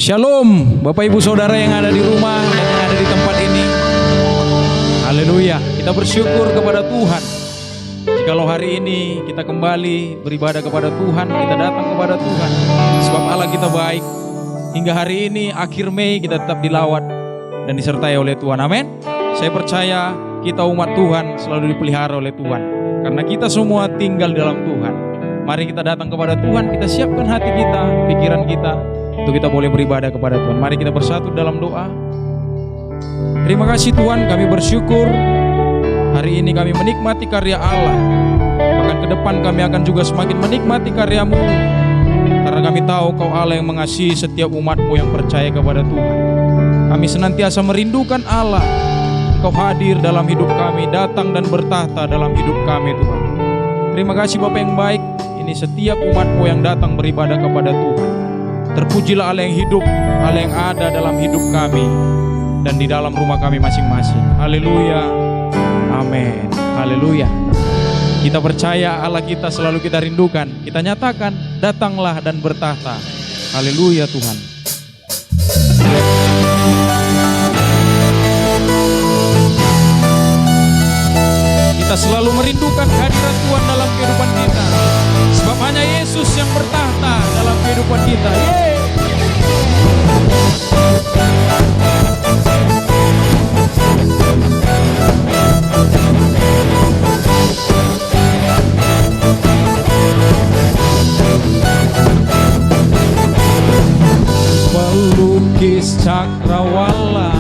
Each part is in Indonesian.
Shalom Bapak Ibu Saudara yang ada di rumah dan yang ada di tempat ini. Haleluya. Kita bersyukur kepada Tuhan. Jikalau hari ini kita kembali beribadah kepada Tuhan, kita datang kepada Tuhan, sebab Allah kita baik. Hingga hari ini akhir Mei kita tetap dilawat dan disertai oleh Tuhan. Amin. Saya percaya kita umat Tuhan selalu dipelihara oleh Tuhan, karena kita semua tinggal dalam Tuhan. Mari kita datang kepada Tuhan, kita siapkan hati kita, pikiran kita, untuk kita boleh beribadah kepada Tuhan. Mari kita bersatu dalam doa. Terima kasih Tuhan, kami bersyukur hari ini kami menikmati karya Allah. Bahkan ke depan kami akan juga semakin menikmati karya-Mu, karena kami tahu Kau Allah yang mengasihi setiap umat-Mu yang percaya kepada Tuhan. Kami senantiasa merindukan Allah. Engkau hadir dalam hidup kami, datang dan bertahta dalam hidup kami Tuhan. Terima kasih Bapa yang baik. Ini setiap umat-Mu yang datang beribadah kepada Tuhan. Terpujilah Allah yang hidup, Allah yang ada dalam hidup kami dan di dalam rumah kami masing-masing. Haleluya. Amin. Haleluya. Kita percaya Allah kita selalu kita rindukan. Kita nyatakan, datanglah dan bertahta. Haleluya Tuhan. Kita selalu merindukan hadirat Tuhan dalam kehidupan kita, sebab hanya Yesus yang bertahta dalam kehidupan kita. Melukis cakrawala,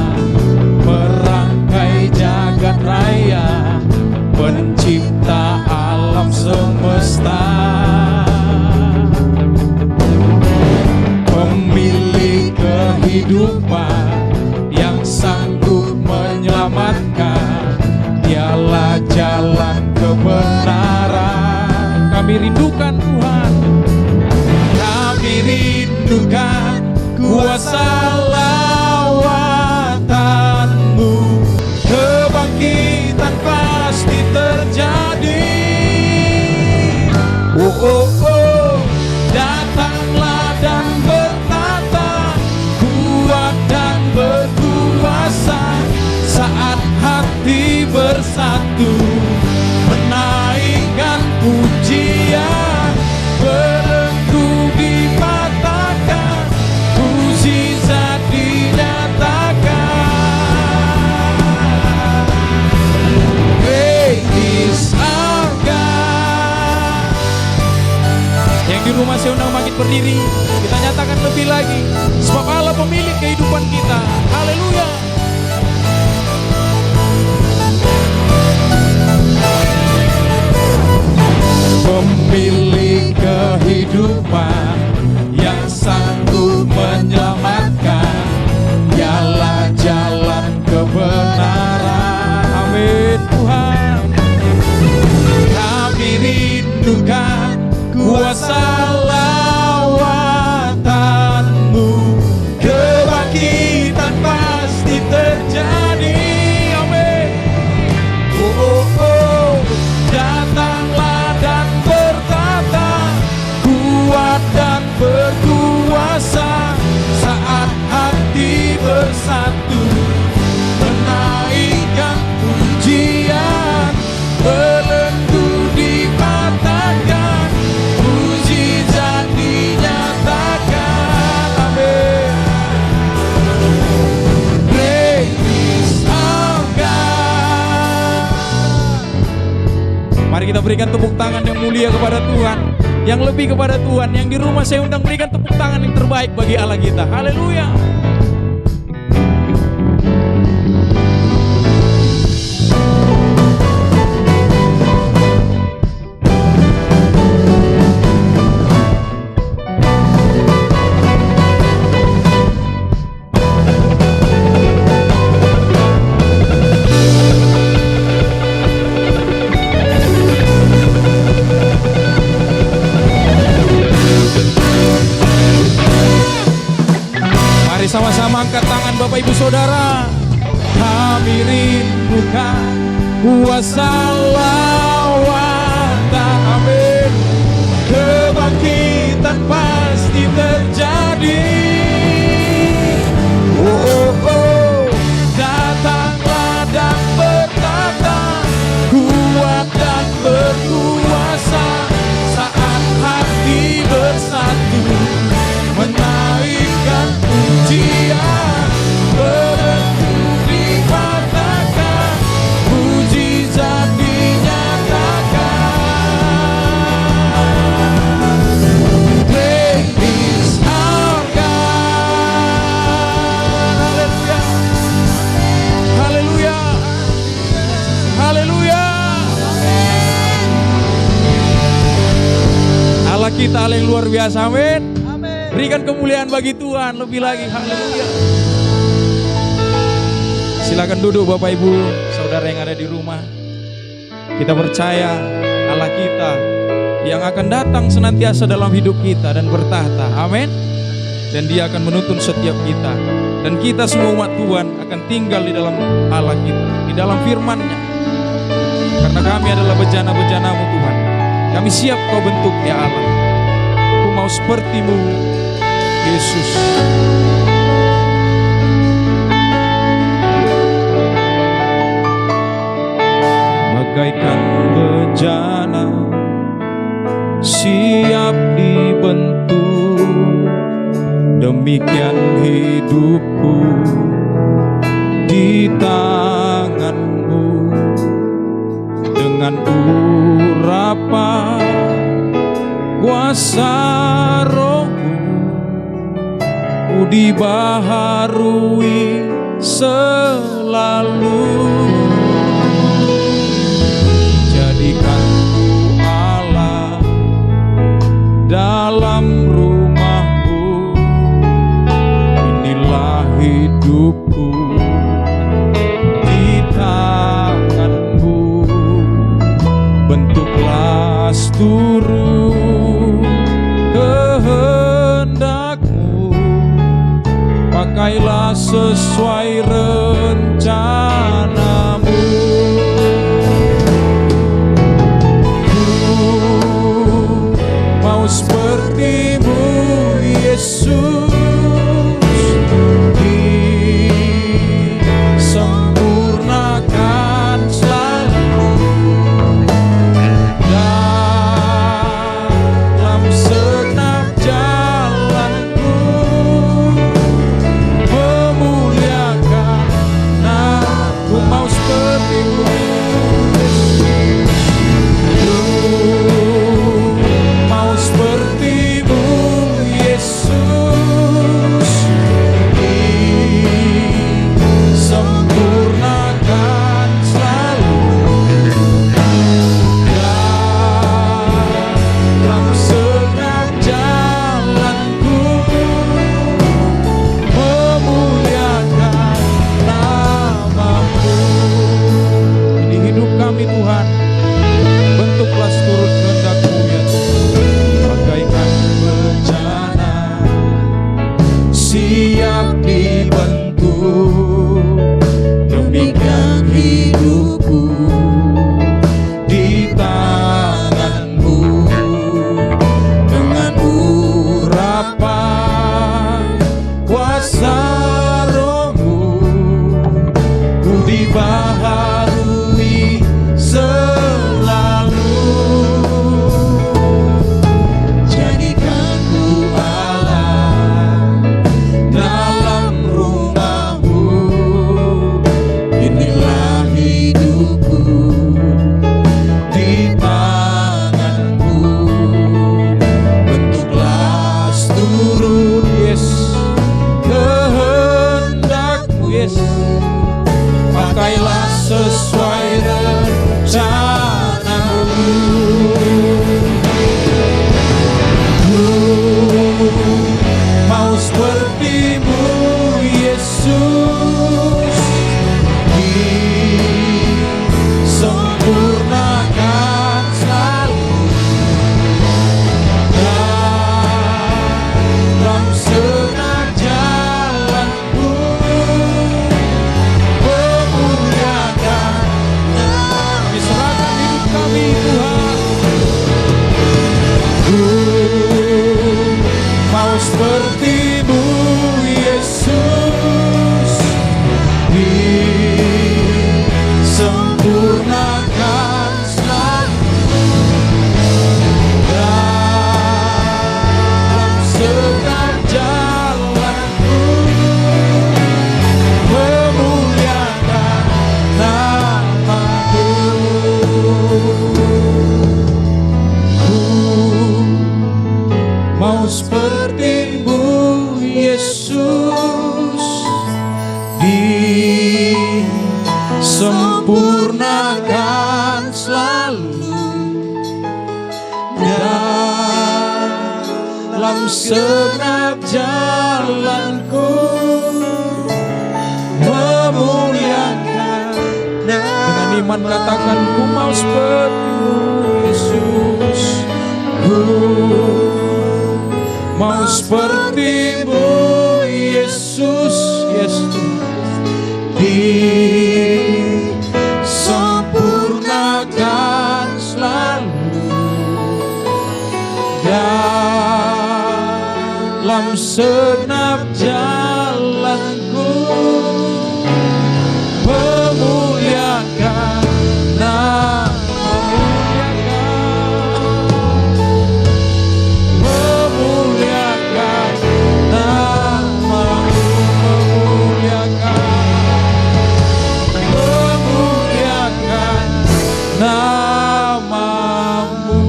merangkai jagat raya, pencipta alam semesta, pemilik kehidupan yang sanggup menyelamatkan. Dialah jalan kebenaran. Kami rindukan Tuhan, kami rindukan kuasa lawatan-Mu. Kebangkitan pasti terjadi. Datanglah dan bertata, kuat dan berkuasa. Saat hati bersatu, menaikkan pujian, belenggu dipatahkan, mukjizat dinyatakan. Great is our God. Yang di rumah saya undang bangkit berdiri, kita nyatakan lebih lagi, sebab Allah pemilik kehidupan kita. Haleluya. Pemilik kehidupan yang sanggup menyelamatkan. Dialah jalan kebenaran. Amin Tuhan. Kami rindukan kuasa lawatan-Mu. Kebangkitan pasti terjadi. Amin. Datanglah dan bertata, kuat dan berkuasa. Saat hati bersatu, menaikkan pujian, belenggu dipatahkan, mukjizat dinyatakan. Amin. Great is our God. Mari kita berikan tepuk tangan yang mulia kepada Tuhan, yang lebih kepada Tuhan. Yang di rumah saya undang berikan tepuk tangan yang terbaik bagi Allah kita. Haleluya. Sama-sama angkat tangan Bapak Ibu Saudara. Kami rindukan kuasa lawatan. Amin. Kebangkitan pasti terjadi. kita hal yang luar biasa. Amin. Berikan kemuliaan bagi Tuhan lebih lagi. Haleluya. Silakan duduk Bapak Ibu, saudara yang ada di rumah. Kita percaya Allah kita yang akan datang senantiasa dalam hidup kita dan bertahta. Amin. Dan Dia akan menuntun setiap kita. Dan kita semua umat Tuhan akan tinggal di dalam Allah kita, di dalam firman-Nya. Karena kami adalah bejana-bejana-Mu Tuhan. Kami siap Kau bentuk ya Allah. Aku mau seperti-Mu Yesus. Bagaikan bejana siap dibentuk, demikian hidupku di tangan-Mu. Dengan urapan kuasa Roh-Mu, ku dibaharui selalu. Jadikan ku Allah dalam rumah-Mu, inilah hidupku di tangan-Mu. Bentuklah seluruh kehendak-Mu, pakailah sesuai rencana-Mu. Mau seperti-Mu Yesus, disempurnakan selalu dalam segenap jalanku, memuliakan aku. Mau seperti-Mu seperti-Mu Yesus, disempurnakan selalu dalam segenap jalanku, memuliakan nama-Mu. Ini hidup kami Tuhan, bentuklah seturut kehendak-Mu ya Tuhan. Bagaikan bejana siap dibentuk, demikian hidupku di tangan-Mu. Dengan urapan kuasa Roh-Mu, ku dibaharui selalu. Jadikan ku Allah dalam rumah-Mu, inilah hidupku di tangan-Mu. Bentuklah seluruh kehendak-Mu pakailah sesuai rencana-Mu. Mau seperti-Mu Yesus, disempurnakan selalu dalam segenap jalanku, memuliakan. Kami serahkan hidup kami Tuhan. Mau seperti-Mu Yesus, disempurnakan selalu dalam segenap jalanku, memuliakan nama-Mu. Mau seperti-Mu Yesus, disempurnakan selalu dalam dalam segenap jalanku memuliakan. Dengan iman katakan, ku mau seperti Yesus, ku mau seperti-Mu Yesus, Yesus. Disempurnakan selalu dalam segenap jalanku, memuliakan nama-Mu, memuliakan nama-Mu, memuliakan nama-Mu.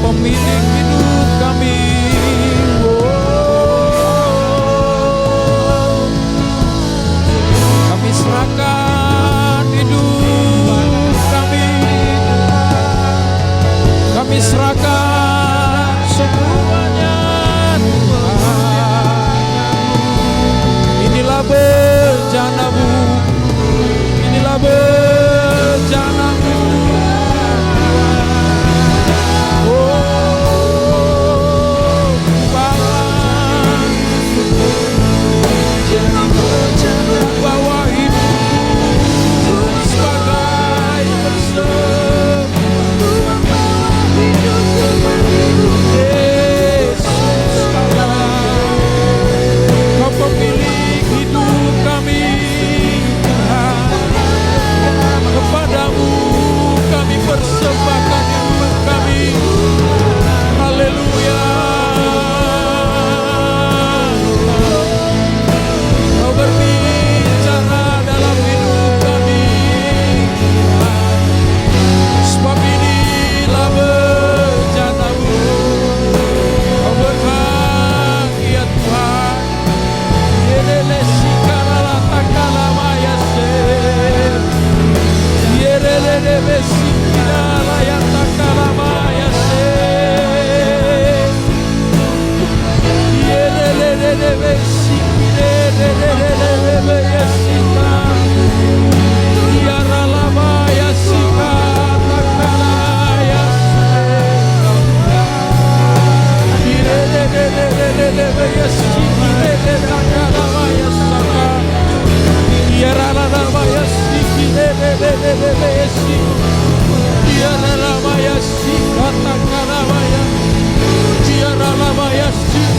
Pemilik hidup kami, kami serahkan hidup kami serahkan semuanya. Inilah bencana-Mu, inilah bencana-Mu. Bawa hidupku sebagai Yesus, Kau pemilik hidup kami, kepadamu kami persembahkan hidup kami. Haleluya. Kau berbicara dalam hidup kami, sebab inilah bencana-Mu. Kau berhak ya Tuhan. Yerele sikarala takala mayase, yerele debe sikirala ya takala mayase, yerele debe sikirele debe yasika, yarala mayasika takala yase, yerele debe yasikirele takala mayasaka, yarala mayasika debe yasika, yarala mayasika takala mayasika, yarala mayasika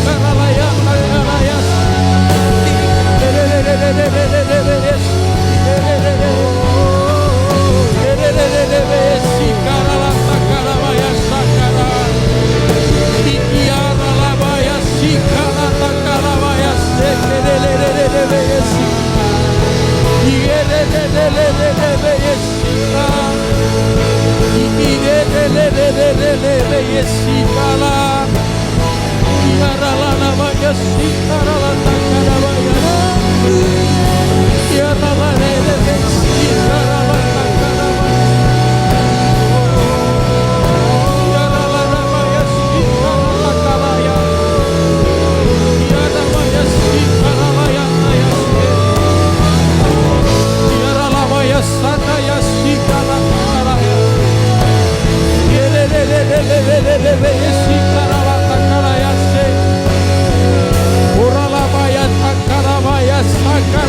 ralaya takala yase. Saca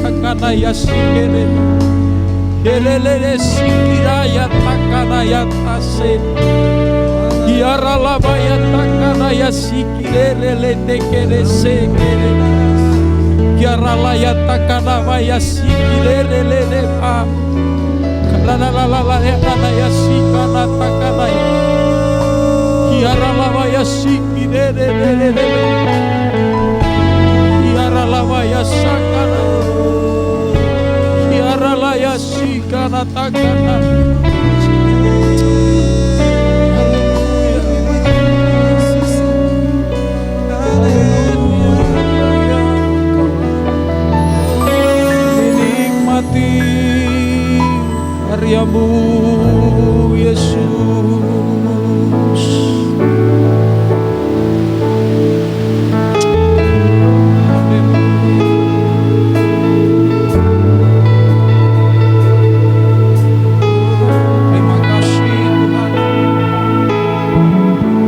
takana ya sikere. Kelele sikira ya takana ya tase. Kiara lava ya takana ya sikire tekere sekere. Kiara la ya takana ya sikire pa. La ya sikana takana ya. Kiara lava ya sikire. Kiara lava ya sakana. Kiara la ya sikana takana. Menikmati karyamu Yesus.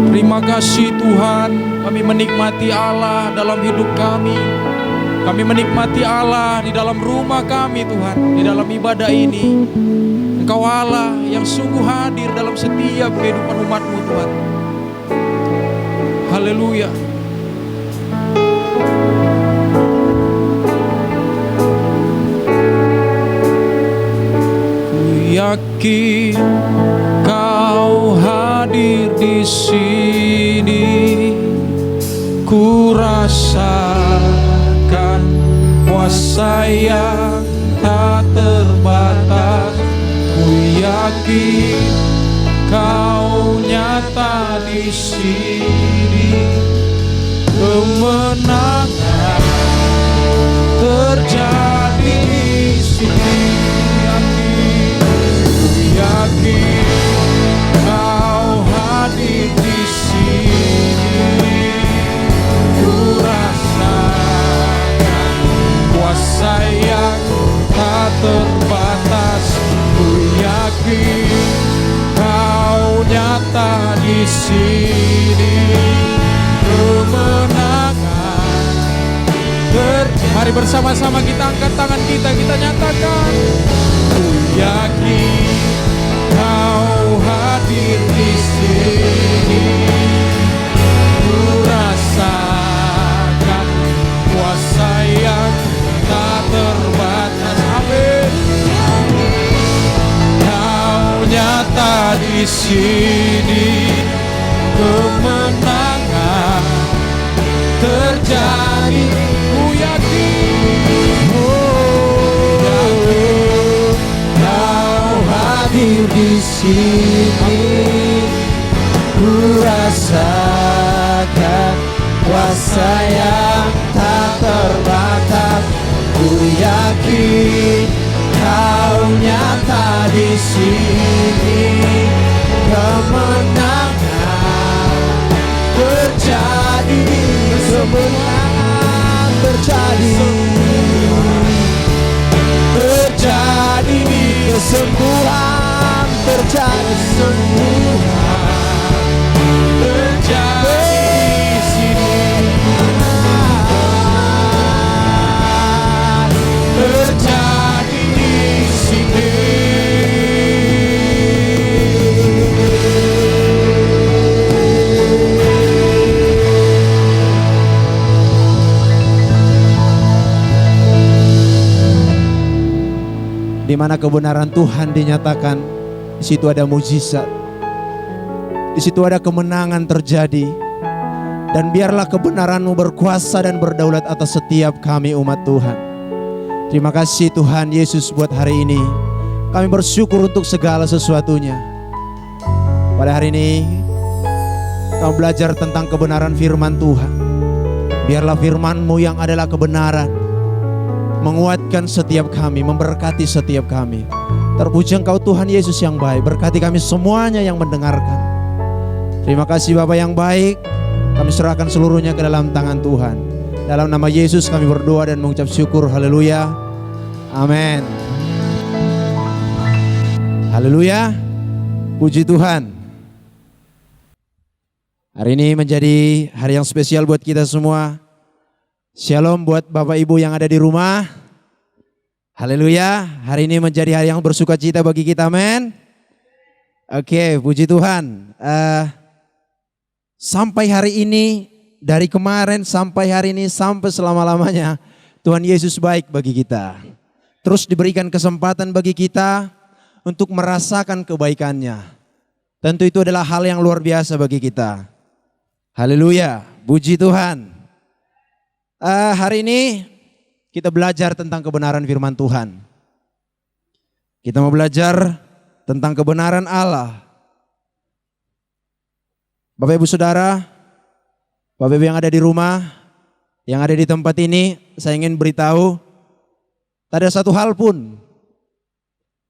Terima kasih Tuhan, kami menikmati Allah dalam hidup kami. Kami menikmati Allah di dalam rumah kami Tuhan, di dalam ibadah ini. Engkau Allah yang sungguh hadir dalam setiap kehidupan umat-Mu Tuhan. Haleluya. Ku yakin Kau hadir di sini. Ku rasakan kuasa yang tak terbatas. Ku yakin Kau nyata di sini. Kemenangan terjadi di sini. Ku yakin Kau hadir di sini. Ku rasakan kuasa yang tak terbatas. Ku yakin Kau nyata di sini. Kemenangan mari bersama-sama kita angkat tangan kita nyatakan. Ku yakin Kau hadir di sini. Ku rasakan kuasa yang tak terbatas. Amin. Kau nyata di sini. Kemenangan terjadi. Ku yakin, Kau hadir di sini. Ku rasakan kuasa yang tak terbatas. Ku yakin Kau nyata di sini. Kemenangan terjadi. Kemenangan terjadi. Terjadi kesembuhan. Terjadi kesembuhan. Terjadi di sini. Terjadi di sini. Di mana kebenaran Tuhan dinyatakan, di situ ada mujizat. Di situ ada kemenangan terjadi. Dan biarlah kebenaran-Mu berkuasa dan berdaulat atas setiap kami umat Tuhan. Terima kasih Tuhan Yesus buat hari ini. Kami bersyukur untuk segala sesuatunya. Pada hari ini kami belajar tentang kebenaran firman Tuhan. Biarlah firman-Mu yang adalah kebenaran menguatkan setiap kami, memberkati setiap kami. Terpuji Engkau Tuhan Yesus yang baik. Berkati kami semuanya yang mendengarkan. Terima kasih Bapa yang baik. Kami serahkan seluruhnya ke dalam tangan Tuhan. Dalam nama Yesus kami berdoa dan mengucap syukur. Haleluya. Amin. Haleluya. Puji Tuhan. Hari ini menjadi hari yang spesial buat kita semua. Shalom buat Bapak Ibu yang ada di rumah. Haleluya, hari ini menjadi hari yang bersuka cita bagi kita, men. Oke, puji Tuhan. Sampai hari ini, dari kemarin sampai hari ini, sampai selama-lamanya, Tuhan Yesus baik bagi kita. Terus diberikan kesempatan bagi kita untuk merasakan kebaikannya. Tentu itu adalah hal yang luar biasa bagi kita. Haleluya, puji Tuhan. Hari ini kita belajar tentang kebenaran firman Tuhan. Kita mau belajar tentang kebenaran Allah. Bapak Ibu Saudara, Bapak Ibu yang ada di rumah, yang ada di tempat ini, saya ingin beritahu, tak ada satu hal pun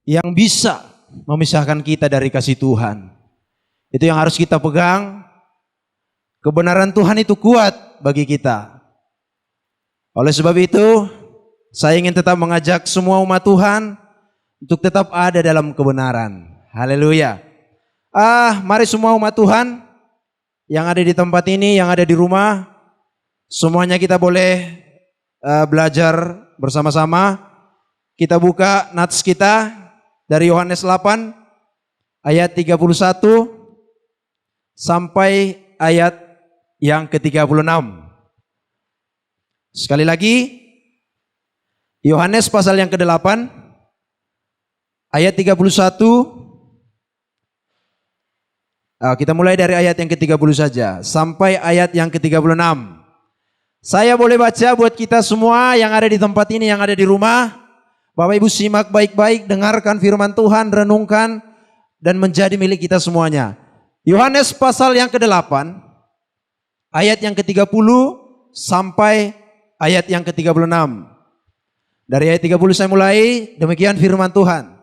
yang bisa memisahkan kita dari kasih Tuhan. Itu yang harus kita pegang. Kebenaran Tuhan itu kuat bagi kita. Oleh sebab itu, saya ingin tetap mengajak semua umat Tuhan untuk tetap ada dalam kebenaran. Haleluya. Mari semua umat Tuhan yang ada di tempat ini, yang ada di rumah, semuanya kita boleh belajar bersama-sama. Kita buka nats kita dari Yohanes 8 ayat 31 sampai ayat yang ke-36. Sekali lagi, Yohanes pasal yang ke-8 ayat 31. Kita mulai dari ayat yang ke-30 saja sampai ayat yang ke-36. Saya boleh baca buat kita semua yang ada di tempat ini, yang ada di rumah. Bapak Ibu simak baik-baik, dengarkan firman Tuhan, renungkan dan menjadi milik kita semuanya. Yohanes pasal yang ke-8 ayat yang ke-30 sampai ayat yang ke-36. Dari ayat 30 saya mulai, demikian firman Tuhan.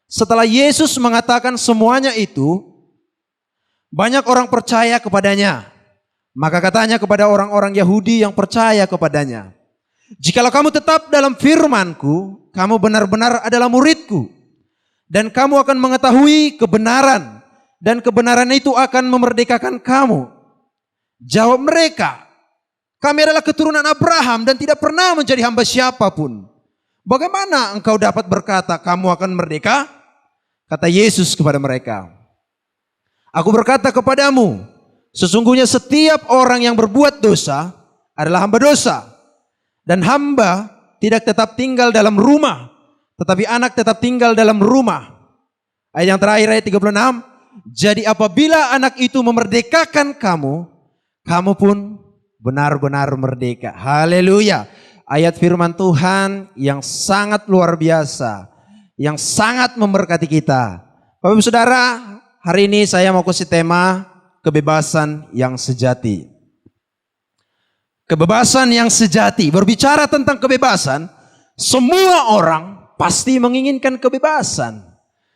Setelah Yesus mengatakan semuanya itu, banyak orang percaya kepadanya. Maka katanya kepada orang-orang Yahudi yang percaya kepadanya, "Jikalau kamu tetap dalam firman-Ku, kamu benar-benar adalah murid-Ku. Dan kamu akan mengetahui kebenaran, dan kebenaran itu akan memerdekakan kamu." Jawab mereka, "Kami adalah keturunan Abraham dan tidak pernah menjadi hamba siapapun. Bagaimana engkau dapat berkata kamu akan merdeka?" Kata Yesus kepada mereka, "Aku berkata kepadamu, sesungguhnya setiap orang yang berbuat dosa adalah hamba dosa. Dan hamba tidak tetap tinggal dalam rumah, tetapi anak tetap tinggal dalam rumah." Ayat yang terakhir, ayat 36. "Jadi apabila anak itu memerdekakan kamu, kamu pun benar-benar merdeka." Haleluya. Ayat firman Tuhan yang sangat luar biasa, yang sangat memberkati kita. Bapak Ibu Saudara, hari ini saya mau kasih tema kebebasan yang sejati. Kebebasan yang sejati. Berbicara tentang kebebasan, semua orang pasti menginginkan kebebasan.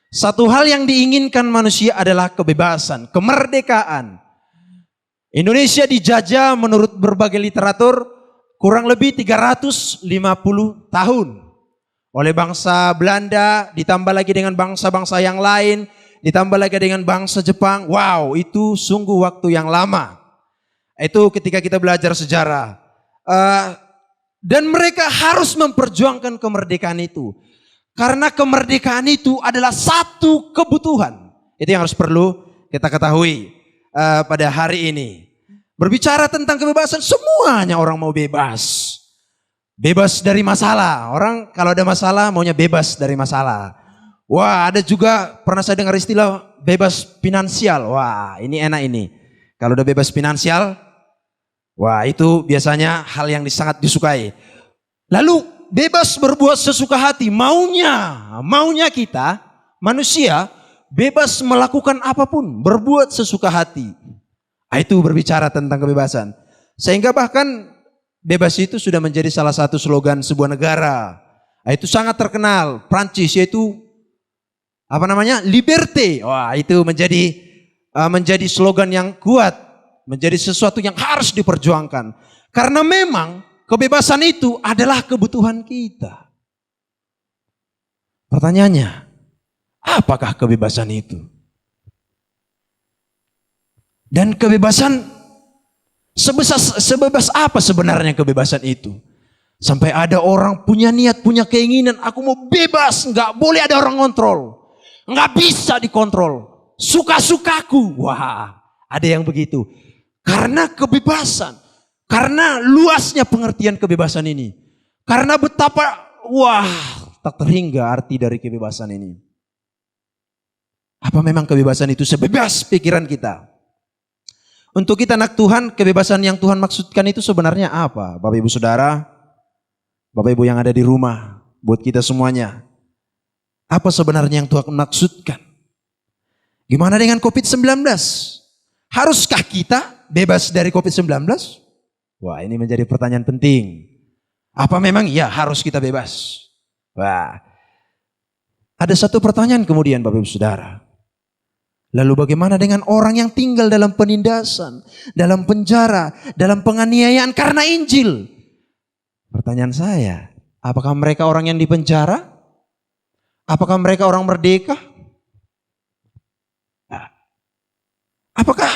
Satu hal yang diinginkan manusia adalah kebebasan, kemerdekaan. Indonesia dijajah menurut berbagai literatur kurang lebih 350 tahun oleh bangsa Belanda, ditambah lagi dengan bangsa-bangsa yang lain, ditambah lagi dengan bangsa Jepang. Wow, itu sungguh waktu yang lama. Itu ketika kita belajar sejarah. Dan mereka harus memperjuangkan kemerdekaan itu. Karena kemerdekaan itu adalah satu kebutuhan. Itu yang harus perlu kita ketahui pada hari ini. Berbicara tentang kebebasan, semuanya orang mau bebas. Bebas dari masalah. Orang kalau ada masalah maunya bebas dari masalah. Wah, ada juga pernah saya dengar istilah bebas finansial. Wah, ini enak ini. Kalau udah bebas finansial, wah itu biasanya hal yang sangat disukai. Lalu bebas berbuat sesuka hati. Maunya kita, manusia, bebas melakukan apapun, berbuat sesuka hati. Itu berbicara tentang kebebasan. Sehingga bahkan bebas itu sudah menjadi salah satu slogan sebuah negara. Itu sangat terkenal. Prancis, yaitu liberté. Wah, itu menjadi slogan yang kuat, menjadi sesuatu yang harus diperjuangkan. Karena memang kebebasan itu adalah kebutuhan kita. Pertanyaannya, apakah kebebasan itu? Dan kebebasan sebebas apa sebenarnya kebebasan itu? Sampai ada orang punya niat, punya keinginan, aku mau bebas, nggak boleh ada orang kontrol. Nggak bisa dikontrol. Suka-sukaku. Wah, ada yang begitu. Karena kebebasan. Karena luasnya pengertian kebebasan ini. Karena betapa, tak terhingga arti dari kebebasan ini. Apa memang kebebasan itu sebebas pikiran kita? Untuk kita anak Tuhan, kebebasan yang Tuhan maksudkan itu sebenarnya apa? Bapak Ibu Saudara, Bapak Ibu yang ada di rumah, buat kita semuanya. Apa sebenarnya yang Tuhan maksudkan? Gimana dengan COVID-19? Haruskah kita bebas dari COVID-19? Wah, ini menjadi pertanyaan penting. Apa memang ya harus kita bebas? Wah, ada satu pertanyaan kemudian Bapak Ibu Saudara. Lalu bagaimana dengan orang yang tinggal dalam penindasan, dalam penjara, dalam penganiayaan karena Injil? Pertanyaan saya, apakah mereka orang yang dipenjara? Apakah mereka orang merdeka? Apakah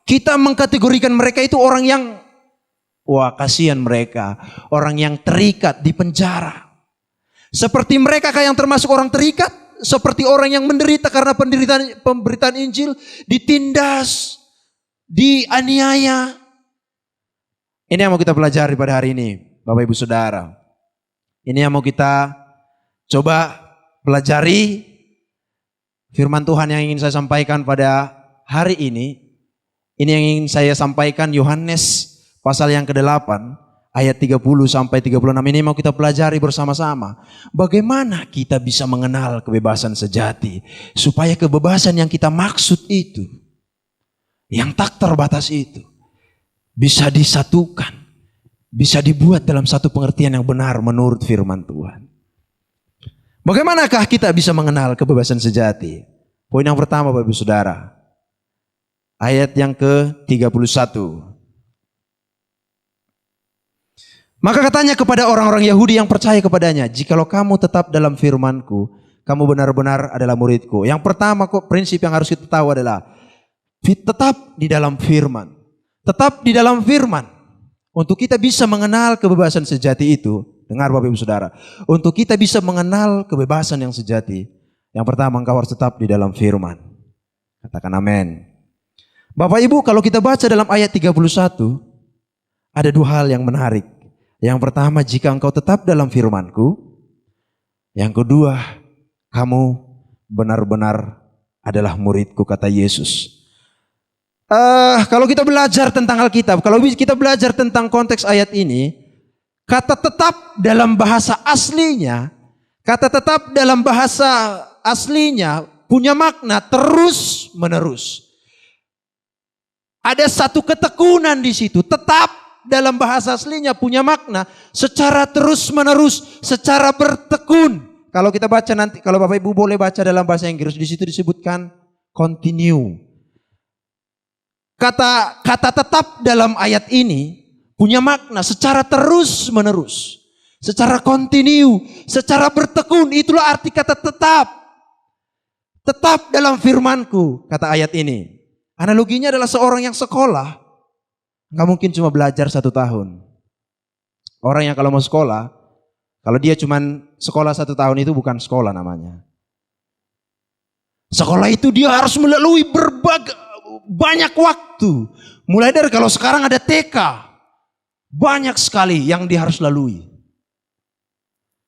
kita mengkategorikan mereka itu orang yang, kasihan mereka, orang yang terikat di penjara. Seperti mereka yang termasuk orang terikat, seperti orang yang menderita karena pemberitaan Injil, ditindas, dianiaya. Ini yang mau kita pelajari pada hari ini, Bapak Ibu Saudara. Ini yang mau kita coba pelajari firman Tuhan yang ingin saya sampaikan pada hari ini. Ini yang ingin saya sampaikan Yohanes pasal yang ke-8 ayat 30 sampai 36 ini mau kita pelajari bersama-sama. Bagaimana kita bisa mengenal kebebasan sejati. Supaya kebebasan yang kita maksud itu, yang tak terbatas itu, bisa disatukan. Bisa dibuat dalam satu pengertian yang benar menurut firman Tuhan. Bagaimanakah kita bisa mengenal kebebasan sejati? Poin yang pertama Bapak Ibu Saudara. Ayat yang ke-31. Maka katanya kepada orang-orang Yahudi yang percaya kepadanya, jikalau kamu tetap dalam firman-Ku, kamu benar-benar adalah murid-Ku. Yang pertama prinsip yang harus kita tahu adalah tetap di dalam firman. Tetap di dalam firman. Untuk kita bisa mengenal kebebasan sejati itu, dengar Bapak Ibu Saudara, untuk kita bisa mengenal kebebasan yang sejati, yang pertama engkau harus tetap di dalam firman. Katakan amin. Bapak Ibu, kalau kita baca dalam ayat 31, ada dua hal yang menarik. Yang pertama, jika engkau tetap dalam firman-Ku. Yang kedua, kamu benar-benar adalah murid-Ku, kata Yesus. Kalau kita belajar tentang Alkitab, kalau kita belajar tentang konteks ayat ini, kata tetap dalam bahasa aslinya, punya makna terus menerus. Ada satu ketekunan di situ. Tetap dalam bahasa aslinya punya makna secara terus menerus, secara bertekun. Kalau kita baca nanti, kalau Bapak Ibu boleh baca dalam bahasa Inggris, di situ disebutkan continue. Kata tetap dalam ayat ini punya makna secara terus menerus, secara continue, secara bertekun. Itulah arti kata tetap. Tetap dalam firman-Ku, kata ayat ini. Analoginya adalah seorang yang sekolah, nggak mungkin cuma belajar 1 tahun. Orang yang kalau mau sekolah, kalau dia cuma sekolah 1 tahun itu bukan sekolah namanya. Sekolah itu dia harus melalui banyak waktu. Mulai dari kalau sekarang ada TK, banyak sekali yang dia harus lalui.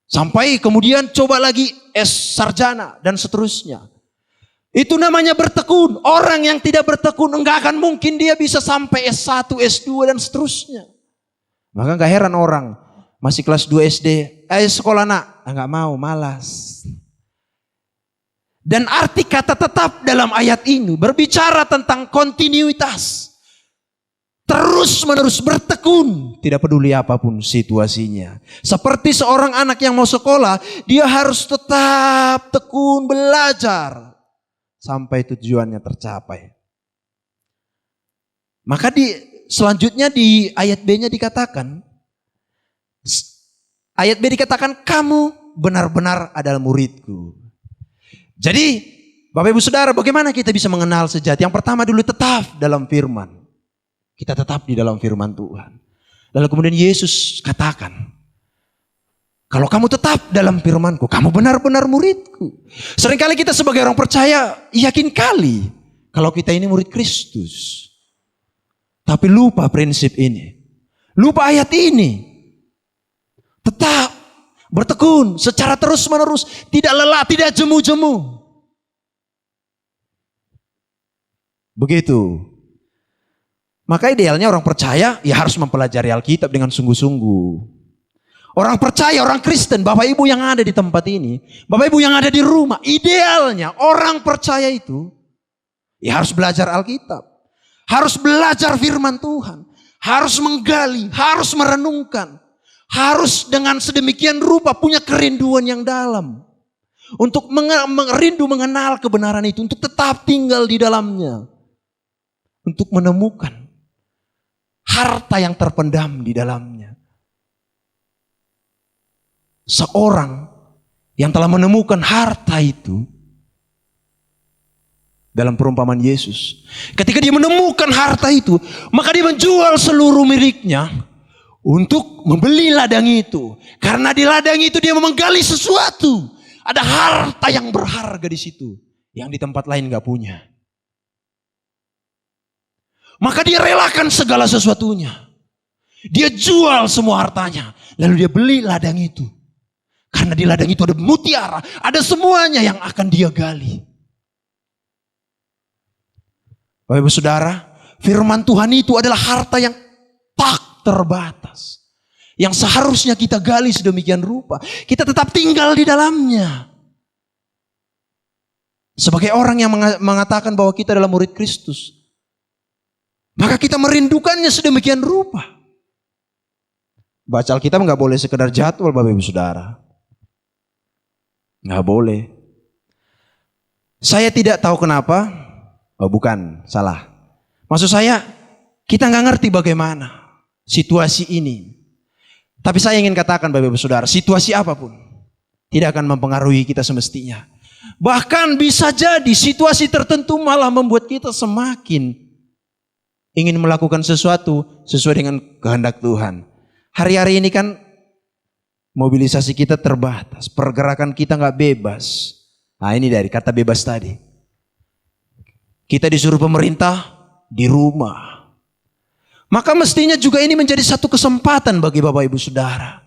Sampai kemudian coba lagi S sarjana dan seterusnya. Itu namanya bertekun. Orang yang tidak bertekun enggak akan mungkin dia bisa sampai S1, S2 dan seterusnya. Maka enggak heran orang masih kelas 2 SD, sekolah nak, enggak mau, malas. Dan arti kata tetap dalam ayat ini berbicara tentang kontinuitas. Terus menerus bertekun, tidak peduli apapun situasinya. Seperti seorang anak yang mau sekolah, dia harus tetap tekun belajar sampai tujuannya tercapai. Maka selanjutnya di ayat B-nya dikatakan, kamu benar-benar adalah murid-Ku. Jadi Bapak Ibu Saudara, bagaimana kita bisa mengenal sejati? Yang pertama dulu tetap dalam firman. Kita tetap di dalam firman Tuhan. Lalu kemudian Yesus katakan, Kalau kamu tetap dalam firman-Ku, kamu benar-benar murid-Ku. Seringkali kita sebagai orang percaya, yakin kali kalau kita ini murid Kristus. Tapi lupa prinsip ini. Lupa ayat ini. Tetap bertekun secara terus-menerus. Tidak lelah, tidak jemu-jemu. Begitu. Maka idealnya orang percaya ya harus mempelajari Alkitab dengan sungguh-sungguh. Orang percaya, orang Kristen, Bapak Ibu yang ada di tempat ini, Bapak Ibu yang ada di rumah, idealnya orang percaya itu ya harus belajar Alkitab. Harus belajar firman Tuhan. Harus menggali, harus merenungkan. Harus dengan sedemikian rupa punya kerinduan yang dalam. Untuk merindu mengenal kebenaran itu, untuk tetap tinggal di dalamnya. Untuk menemukan harta yang terpendam di dalamnya. Seorang yang telah menemukan harta itu dalam perumpamaan Yesus. Ketika dia menemukan harta itu, maka dia menjual seluruh miliknya untuk membeli ladang itu. Karena di ladang itu dia menggali sesuatu. Ada harta yang berharga di situ yang di tempat lain gak punya. Maka dia relakan segala sesuatunya. Dia jual semua hartanya. Lalu dia beli ladang itu. Karena di ladang itu ada mutiara. Ada semuanya yang akan dia gali. Bapak Ibu Saudara, firman Tuhan itu adalah harta yang tak terbatas. Yang seharusnya kita gali sedemikian rupa. Kita tetap tinggal di dalamnya. Sebagai orang yang mengatakan bahwa kita adalah murid Kristus. Maka kita merindukannya sedemikian rupa. Baca Alkitab gak boleh sekedar jadwal Bapak Ibu Saudara. Gak boleh. Saya tidak tahu kenapa. Oh bukan, salah. Maksud saya, kita gak ngerti bagaimana situasi ini. Tapi saya ingin katakan Bapak Ibu Saudara, situasi apapun tidak akan mempengaruhi kita semestinya. Bahkan bisa jadi situasi tertentu malah membuat kita semakin ingin melakukan sesuatu sesuai dengan kehendak Tuhan. Hari-hari ini kan mobilisasi kita terbatas, pergerakan kita gak bebas. Nah ini dari kata bebas tadi. Kita disuruh pemerintah di rumah. Maka mestinya juga ini menjadi satu kesempatan bagi Bapak Ibu Saudara.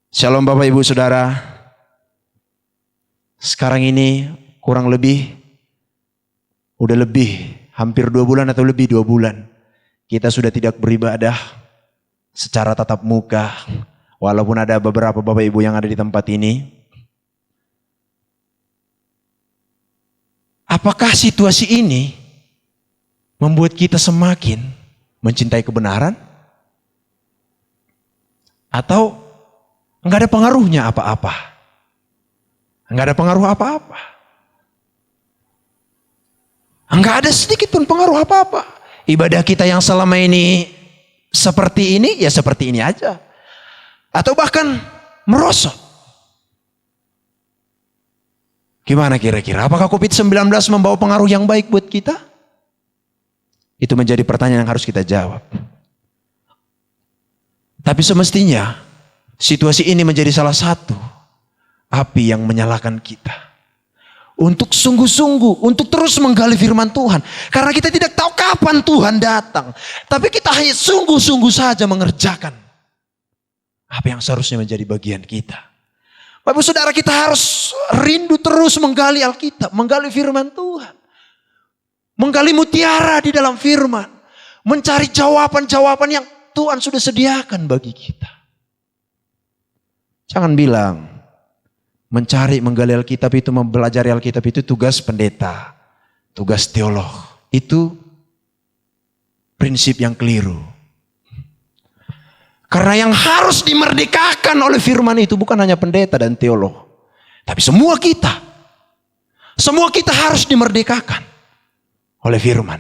Shalom Bapak Ibu Saudara. Sekarang ini kurang lebih, udah lebih, hampir 2 bulan atau lebih 2 bulan. Kita sudah tidak beribadah secara tatap muka. Walaupun ada beberapa Bapak Ibu yang ada di tempat ini. Apakah situasi ini membuat kita semakin mencintai kebenaran? Atau enggak ada pengaruhnya apa-apa? Enggak ada pengaruh apa-apa. Enggak ada sedikit pun pengaruh apa-apa. Ibadah kita yang selama ini seperti ini, ya seperti ini aja. Atau bahkan merosot. Gimana kira-kira? Apakah COVID-19 membawa pengaruh yang baik buat kita? Itu menjadi pertanyaan yang harus kita jawab. Tapi semestinya situasi ini menjadi salah satu api yang menyalakan kita. Untuk sungguh-sungguh, untuk terus menggali firman Tuhan. Karena kita tidak tahu kapan Tuhan datang. Tapi kita hanya sungguh-sungguh saja mengerjakan apa yang seharusnya menjadi bagian kita. Bapak Ibu Saudara, kita harus rindu terus menggali Alkitab, menggali firman Tuhan. Menggali mutiara di dalam firman. Mencari jawaban-jawaban yang Tuhan sudah sediakan bagi kita. Jangan bilang mencari, menggali Alkitab itu, mempelajari Alkitab itu tugas pendeta, tugas teolog. Itu prinsip yang keliru. Karena yang harus dimerdekakan oleh firman itu bukan hanya pendeta dan teolog. Tapi semua kita. Semua kita harus dimerdekakan oleh firman.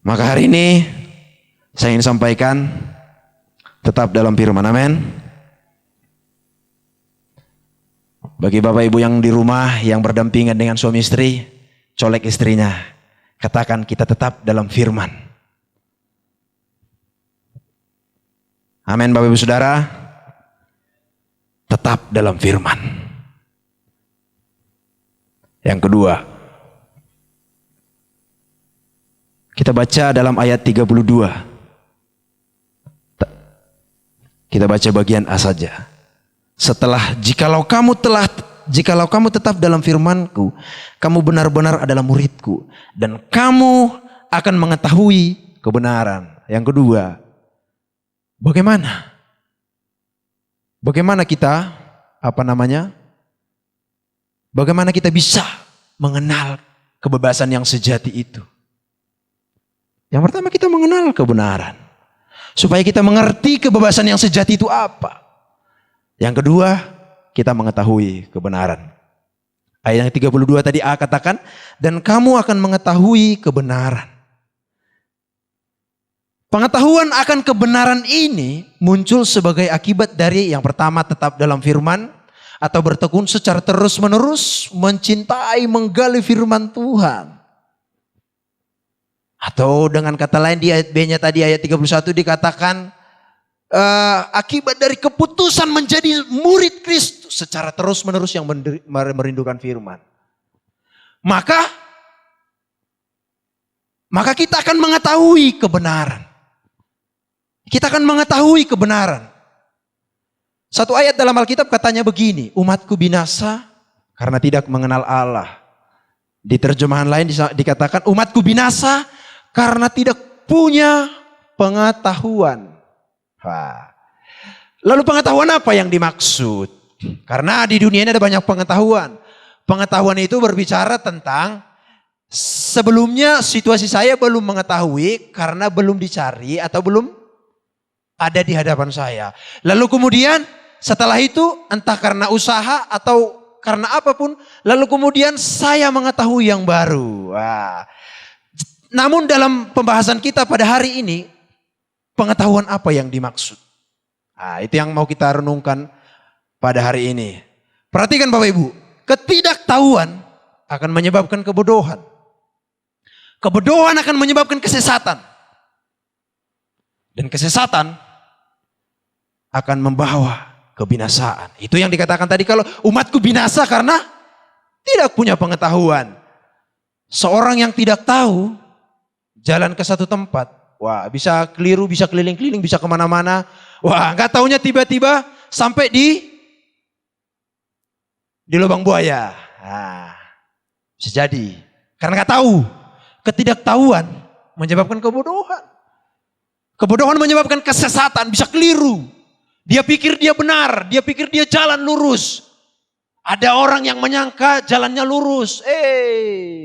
Maka hari ini saya ingin sampaikan tetap dalam firman. Amin. Bagi Bapak Ibu yang di rumah yang berdampingan dengan suami istri, colek istrinya. Katakan kita tetap dalam firman. Amin Bapak Ibu Saudara. Tetap dalam firman. Yang kedua, kita baca dalam ayat 32. Kita baca bagian A saja. Setelah jikalau kamu tetap dalam firman-Ku, kamu benar-benar adalah murid-Ku, dan kamu akan mengetahui kebenaran. Yang kedua, bagaimana kita bagaimana kita bisa mengenal kebebasan yang sejati itu? Yang pertama, kita mengenal kebenaran. Supaya kita mengerti kebebasan yang sejati itu apa. Yang kedua, kita mengetahui kebenaran. Ayat yang 32 tadi A katakan, dan kamu akan mengetahui kebenaran. Pengetahuan akan kebenaran ini muncul sebagai akibat dari yang pertama, tetap dalam firman, atau bertekun secara terus-menerus mencintai, menggali firman Tuhan. Atau dengan kata lain di ayat B-nya tadi, ayat 31 dikatakan, akibat dari keputusan menjadi murid Kristus secara terus-menerus yang merindukan firman. Maka kita akan mengetahui kebenaran. Kita akan mengetahui kebenaran. Satu ayat dalam Alkitab katanya begini, umatku binasa karena tidak mengenal Allah. Di terjemahan lain dikatakan, umatku binasa karena tidak punya pengetahuan. Lalu pengetahuan apa yang dimaksud? Karena di dunia ini ada banyak pengetahuan. Pengetahuan itu berbicara tentang sebelumnya situasi saya belum mengetahui karena belum dicari atau belum ada di hadapan saya. Lalu kemudian setelah itu entah karena usaha atau karena apapun, lalu kemudian saya mengetahui yang baru. Namun dalam pembahasan kita pada hari ini, pengetahuan apa yang dimaksud? Itu yang mau kita renungkan pada hari ini. Perhatikan Bapak Ibu, ketidaktahuan akan menyebabkan kebodohan. Kebodohan akan menyebabkan kesesatan. Dan kesesatan akan membawa kebinasaan. Itu yang dikatakan tadi, kalau umatku binasa karena tidak punya pengetahuan. Seorang yang tidak tahu jalan ke satu tempat, bisa keliru, bisa keliling-keliling, bisa kemana-mana. Nggak taunya tiba-tiba sampai di lubang buaya. Bisa jadi. Karena nggak tahu. Ketidaktahuan menyebabkan kebodohan. Kebodohan menyebabkan kesesatan, bisa keliru. Dia pikir dia benar, dia pikir dia jalan lurus. Ada orang yang menyangka jalannya lurus.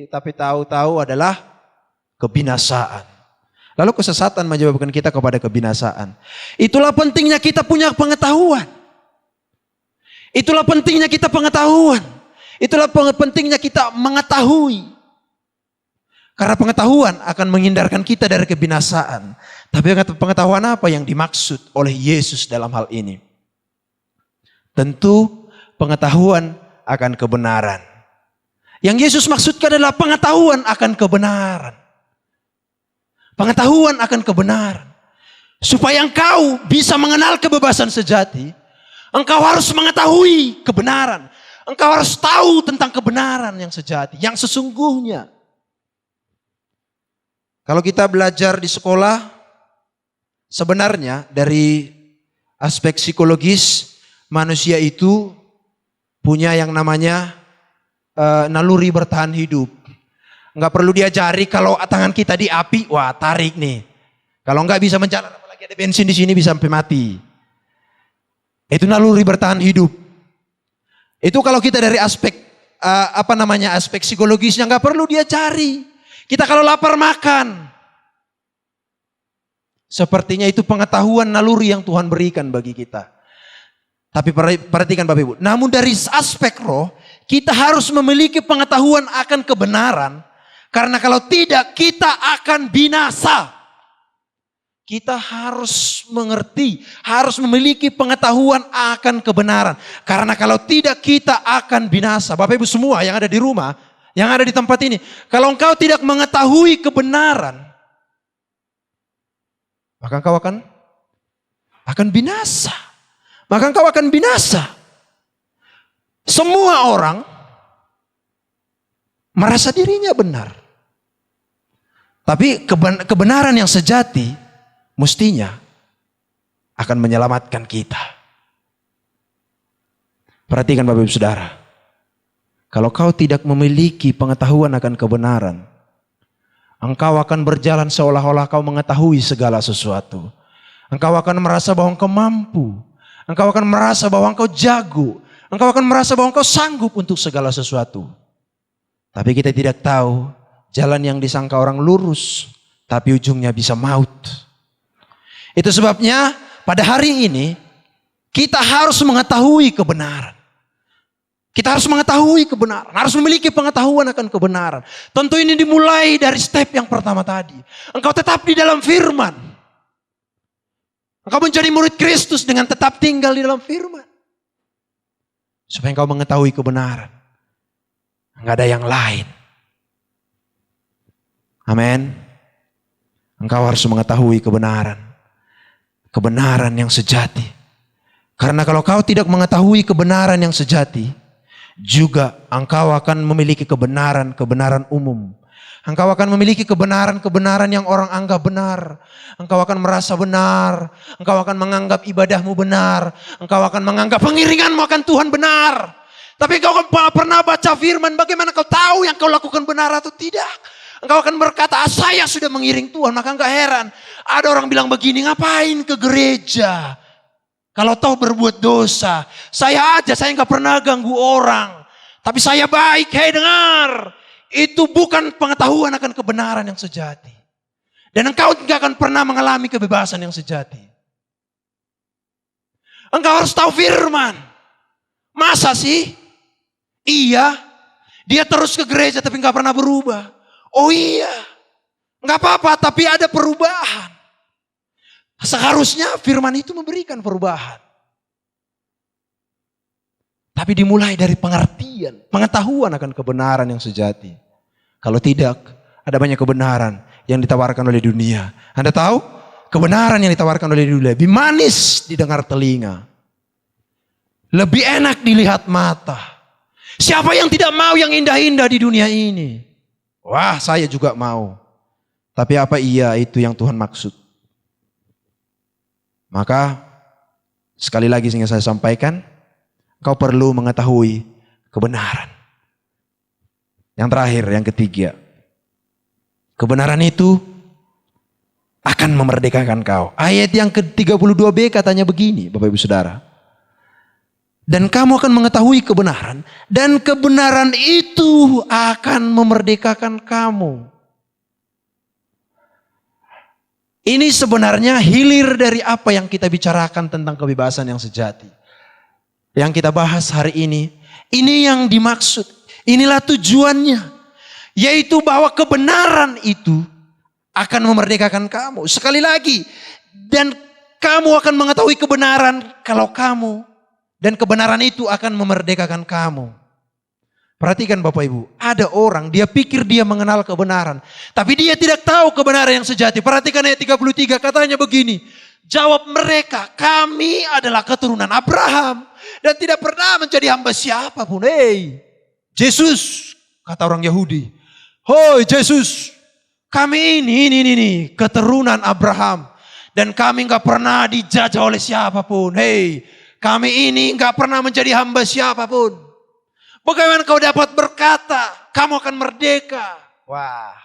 Tapi tahu-tahu adalah kebinasaan. Lalu kesesatan menyebabkan kita kepada kebinasaan. Itulah pentingnya kita punya pengetahuan. Itulah pentingnya kita pengetahuan. Itulah pentingnya kita mengetahui. Karena pengetahuan akan menghindarkan kita dari kebinasaan. Tapi pengetahuan apa yang dimaksud oleh Yesus dalam hal ini? Tentu pengetahuan akan kebenaran. Yang Yesus maksudkan adalah pengetahuan akan kebenaran. Pengetahuan akan kebenaran. Supaya engkau bisa mengenal kebebasan sejati, engkau harus mengetahui kebenaran. Engkau harus tahu tentang kebenaran yang sejati, yang sesungguhnya. Kalau kita belajar di sekolah, sebenarnya dari aspek psikologis, manusia itu punya yang namanya naluri bertahan hidup. Enggak perlu diajari, kalau tangan kita di api, tarik nih. Kalau enggak bisa menjalar, apalagi ada bensin di sini bisa sampai mati. Itu naluri bertahan hidup. Itu kalau kita dari aspek aspek psikologisnya enggak perlu diajari. Kita kalau lapar makan. Sepertinya itu pengetahuan naluri yang Tuhan berikan bagi kita. Tapi perhatikan Bapak Ibu. Namun dari aspek roh, kita harus memiliki pengetahuan akan kebenaran. Karena kalau tidak, kita akan binasa. Kita harus mengerti, harus memiliki pengetahuan akan kebenaran. Karena kalau tidak, kita akan binasa. Bapak Ibu semua yang ada di rumah, yang ada di tempat ini. Kalau engkau tidak mengetahui kebenaran, maka engkau akan akan binasa. Maka engkau akan binasa. Semua orang merasa dirinya benar. Tapi kebenaran yang sejati mestinya akan menyelamatkan kita. Perhatikan Bapak Ibu Saudara. Kalau kau tidak memiliki pengetahuan akan kebenaran, engkau akan berjalan seolah-olah kau mengetahui segala sesuatu. Engkau akan merasa bahwa engkau mampu. Engkau akan merasa bahwa engkau jago. Engkau akan merasa bahwa engkau sanggup untuk segala sesuatu. Tapi kita tidak tahu jalan yang disangka orang lurus, tapi ujungnya bisa maut. Itu sebabnya pada hari ini kita harus mengetahui kebenaran. Kita harus mengetahui kebenaran, harus memiliki pengetahuan akan kebenaran. Tentu ini dimulai dari step yang pertama tadi. Engkau tetap di dalam firman. Engkau menjadi murid Kristus dengan tetap tinggal di dalam firman. Supaya engkau mengetahui kebenaran. Enggak ada yang lain. Amin. Engkau harus mengetahui kebenaran. Kebenaran yang sejati. Karena kalau kau tidak mengetahui kebenaran yang sejati, juga engkau akan memiliki kebenaran umum. Engkau akan memiliki kebenaran yang orang anggap benar. Engkau akan merasa benar. Engkau akan menganggap ibadahmu benar. Engkau akan menganggap pengiringanmu akan Tuhan benar. Tapi engkau akan pernah baca firman, bagaimana kau tahu yang kau lakukan benar atau tidak? Engkau akan berkata, saya sudah mengiring Tuhan. Maka enggak heran. Ada orang bilang begini, ngapain ke gereja? Kalau toh berbuat dosa. Saya enggak pernah ganggu orang. Tapi saya baik, hei dengar. Itu bukan pengetahuan akan kebenaran yang sejati. Dan engkau tidak akan pernah mengalami kebebasan yang sejati. Engkau harus tahu firman. Masa sih? Iya. Dia terus ke gereja tapi enggak pernah berubah. Oh iya. Enggak apa-apa tapi ada perubahan. Seharusnya firman itu memberikan perubahan. Tapi dimulai dari pengertian, pengetahuan akan kebenaran yang sejati. Kalau tidak, ada banyak kebenaran yang ditawarkan oleh dunia. Anda tahu? Kebenaran yang ditawarkan oleh dunia lebih manis didengar telinga. Lebih enak dilihat mata. Siapa yang tidak mau yang indah-indah di dunia ini? Wah, saya juga mau. Tapi apa iya itu yang Tuhan maksud? Maka, sekali lagi yang saya sampaikan, kau perlu mengetahui kebenaran. Yang terakhir, yang ketiga. Kebenaran itu akan memerdekakan kau. Ayat yang ke-32b katanya begini, Bapak Ibu Saudara. Dan kamu akan mengetahui kebenaran. Dan kebenaran itu akan memerdekakan kamu. Ini sebenarnya hilir dari apa yang kita bicarakan tentang kebebasan yang sejati. Yang kita bahas hari ini. Ini yang dimaksud. Inilah tujuannya. Yaitu bahwa kebenaran itu akan memerdekakan kamu. Sekali lagi. Dan kamu akan mengetahui kebenaran kalau kamu. Dan kebenaran itu akan memerdekakan kamu. Perhatikan Bapak Ibu. Ada orang dia pikir dia mengenal kebenaran. Tapi dia tidak tahu kebenaran yang sejati. Perhatikan ayat 33 katanya begini. Jawab mereka, kami adalah keturunan Abraham. Dan tidak pernah menjadi hamba siapapun. Hei, Yesus, kata orang Yahudi. Hoi Yesus, kami ini keturunan Abraham. Dan kami enggak pernah dijajah oleh siapapun. Hei, kami ini enggak pernah menjadi hamba siapapun. Bagaimana kau dapat berkata, kamu akan merdeka? Wah,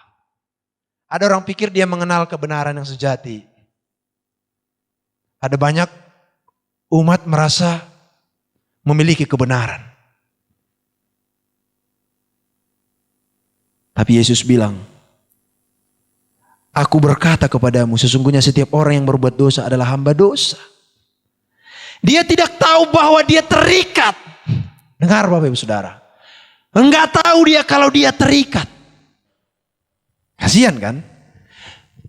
ada orang pikir dia mengenal kebenaran yang sejati. Ada banyak umat merasa memiliki kebenaran. Tapi Yesus bilang, aku berkata kepadamu, sesungguhnya setiap orang yang berbuat dosa adalah hamba dosa. Dia tidak tahu bahwa dia terikat. Dengar Bapak Ibu Saudara. Enggak tahu dia kalau dia terikat. Kasihan kan?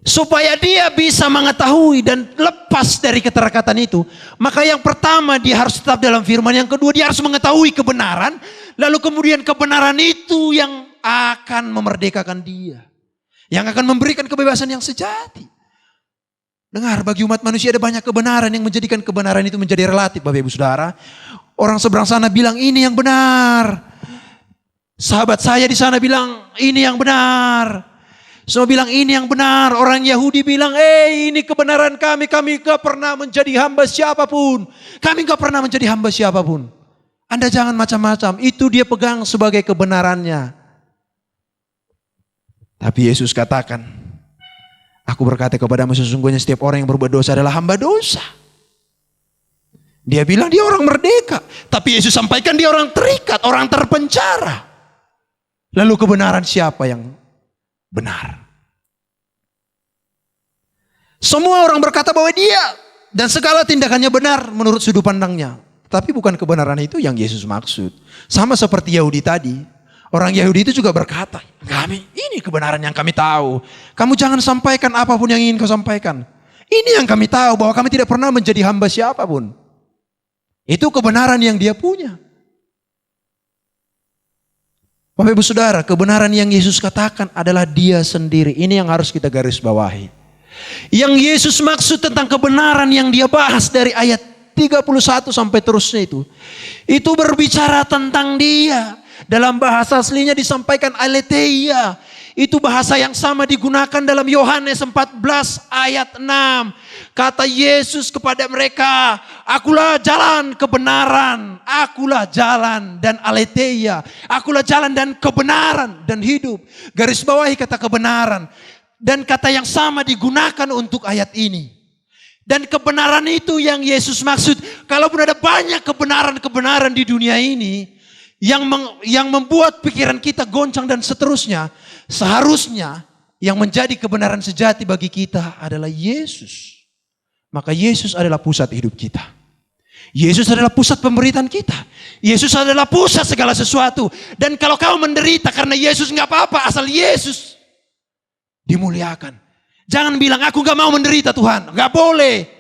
Supaya dia bisa mengetahui dan lepas dari keterikatan itu. Maka yang pertama dia harus tetap dalam firman. Yang kedua dia harus mengetahui kebenaran. Lalu kemudian kebenaran itu yang akan memerdekakan dia. Yang akan memberikan kebebasan yang sejati. Dengar, bagi umat manusia ada banyak kebenaran yang menjadikan kebenaran itu menjadi relatif, Bapak Ibu Saudara. Orang seberang sana bilang ini yang benar. Sahabat saya di sana bilang ini yang benar. Semua bilang ini yang benar. Orang Yahudi bilang, ini kebenaran kami. Kami gak pernah menjadi hamba siapapun. Kami gak pernah menjadi hamba siapapun. Anda jangan macam-macam. Itu dia pegang sebagai kebenarannya. Tapi Yesus katakan, aku berkata kepadamu sesungguhnya setiap orang yang berbuat dosa adalah hamba dosa. Dia bilang dia orang merdeka. Tapi Yesus sampaikan dia orang terikat, orang terpenjara. Lalu kebenaran siapa yang benar? Semua orang berkata bahwa dia dan segala tindakannya benar menurut sudut pandangnya. Tapi bukan kebenaran itu yang Yesus maksud. Sama seperti Yahudi tadi. Orang Yahudi itu juga berkata, ini kebenaran yang kami tahu. Kamu jangan sampaikan apapun yang ingin kau sampaikan. Ini yang kami tahu, bahwa kami tidak pernah menjadi hamba siapapun. Itu kebenaran yang dia punya. Bapak Ibu Saudara, kebenaran yang Yesus katakan adalah dia sendiri. Ini yang harus kita garis bawahi. Yang Yesus maksud tentang kebenaran yang dia bahas dari ayat 31 sampai terusnya itu berbicara tentang dia. Dalam bahasa aslinya disampaikan aletheia. Itu bahasa yang sama digunakan dalam Yohanes 14 ayat 6. Kata Yesus kepada mereka, akulah jalan kebenaran, akulah jalan dan aletheia. Akulah jalan dan kebenaran dan hidup. Garis bawahi kata kebenaran. Dan kata yang sama digunakan untuk ayat ini. Dan kebenaran itu yang Yesus maksud. Kalaupun ada banyak kebenaran-kebenaran di dunia ini yang membuat pikiran kita goncang dan seterusnya, seharusnya yang menjadi kebenaran sejati bagi kita adalah Yesus. Maka Yesus adalah pusat hidup kita. Yesus adalah pusat pemberitaan kita. Yesus adalah pusat segala sesuatu. Dan kalau kau menderita karena Yesus, nggak apa-apa, asal Yesus dimuliakan. Jangan bilang aku nggak mau menderita Tuhan, nggak boleh.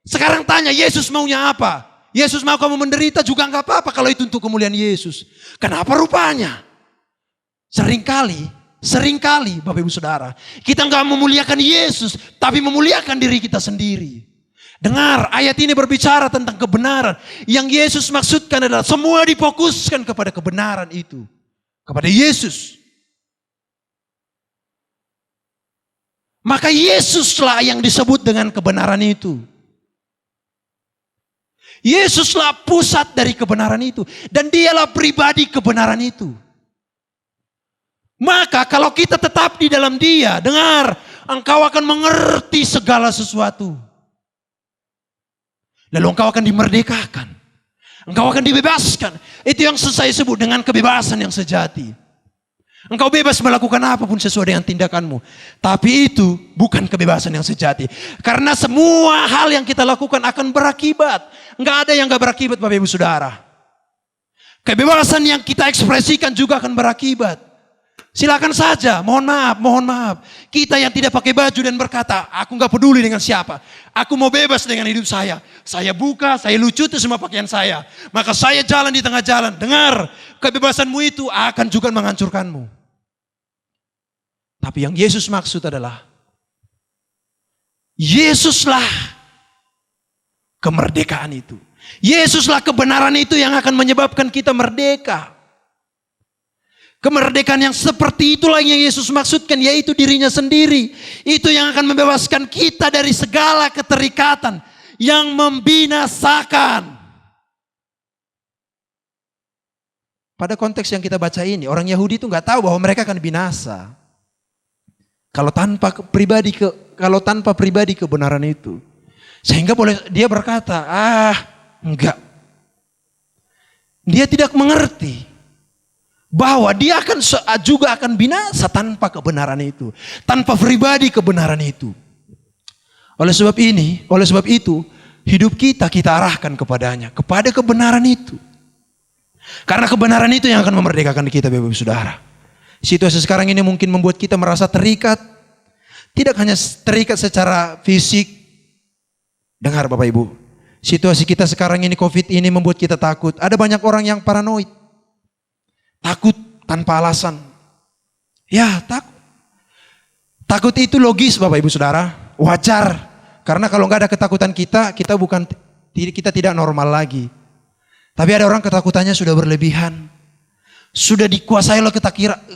Sekarang tanya Yesus maunya apa? Yesus mau kamu menderita juga nggak apa-apa kalau itu untuk kemuliaan Yesus. Kenapa rupanya? Seringkali Bapak Ibu Saudara, kita nggak memuliakan Yesus, tapi memuliakan diri kita sendiri. Dengar, ayat ini berbicara tentang kebenaran. Yang Yesus maksudkan adalah semua difokuskan kepada kebenaran itu, kepada Yesus. Maka Yesuslah yang disebut dengan kebenaran itu. Yesuslah pusat dari kebenaran itu. Dan dialah pribadi kebenaran itu. Maka kalau kita tetap di dalam dia, dengar, engkau akan mengerti segala sesuatu. Lalu engkau akan dimerdekakan. Engkau akan dibebaskan. Itu yang saya sebut dengan kebebasan yang sejati. Engkau bebas melakukan apapun sesuai dengan tindakanmu. Tapi itu bukan kebebasan yang sejati. Karena semua hal yang kita lakukan akan berakibat. Enggak ada yang enggak berakibat Bapak Ibu Saudara. Kebebasan yang kita ekspresikan juga akan berakibat. Silakan saja, mohon maaf. Kita yang tidak pakai baju dan berkata, aku enggak peduli dengan siapa. Aku mau bebas dengan hidup saya. Saya buka, saya lucuti semua pakaian saya. Maka saya jalan di tengah jalan. Dengar, kebebasanmu itu akan juga menghancurkanmu. Tapi yang Yesus maksud adalah, Yesuslah kemerdekaan itu. Yesuslah kebenaran itu yang akan menyebabkan kita merdeka. Kemerdekaan yang seperti itulah yang Yesus maksudkan, yaitu dirinya sendiri. Itu yang akan membebaskan kita dari segala keterikatan yang membinasakan. Pada konteks yang kita baca ini, orang Yahudi itu nggak tahu bahwa mereka akan binasa. Kalau tanpa pribadi kebenaran itu. Sehingga dia berkata, enggak. Dia tidak mengerti bahwa dia juga akan binasa tanpa kebenaran itu. Tanpa pribadi kebenaran itu. Oleh sebab itu, hidup kita arahkan kepadanya. Kepada kebenaran itu. Karena kebenaran itu yang akan memerdekakan kita Bapak Ibu Saudara. Situasi sekarang ini mungkin membuat kita merasa terikat. Tidak hanya terikat secara fisik. Dengar Bapak Ibu. Situasi kita sekarang ini, COVID ini membuat kita takut. Ada banyak orang yang paranoid. Takut tanpa alasan. Ya takut. Takut itu logis Bapak Ibu Saudara. Wajar. Karena kalau nggak ada ketakutan kita tidak normal lagi. Tapi ada orang ketakutannya sudah berlebihan. Sudah dikuasai oleh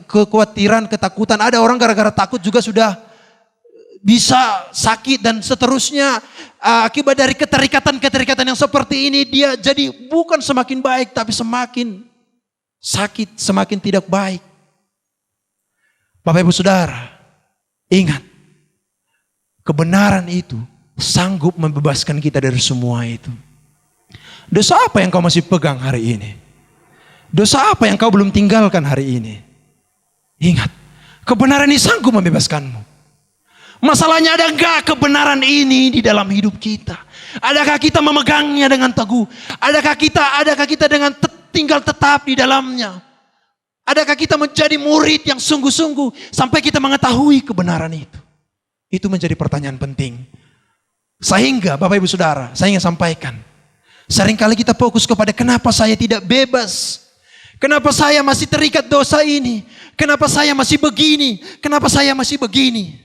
kekhawatiran, ketakutan. Ada orang gara-gara takut juga sudah bisa sakit dan seterusnya. Akibat dari keterikatan yang seperti ini, dia jadi bukan semakin baik tapi semakin sakit, semakin tidak baik. Bapak Ibu Saudara, ingat, kebenaran itu sanggup membebaskan kita dari semua itu. Dosa apa yang kau masih pegang hari ini? Dosa apa yang kau belum tinggalkan hari ini? Ingat, kebenaran ini sanggup membebaskanmu. Masalahnya, ada enggak kebenaran ini di dalam hidup kita? Adakah kita memegangnya dengan teguh? Adakah kita dengan tinggal tetap di dalamnya? Adakah kita menjadi murid yang sungguh-sungguh sampai kita mengetahui kebenaran itu? Itu menjadi pertanyaan penting. Sehingga Bapak Ibu Saudara, saya ingin sampaikan, seringkali kita fokus kepada kenapa saya tidak bebas? Kenapa saya masih terikat dosa ini? Kenapa saya masih begini? Kenapa saya masih begini?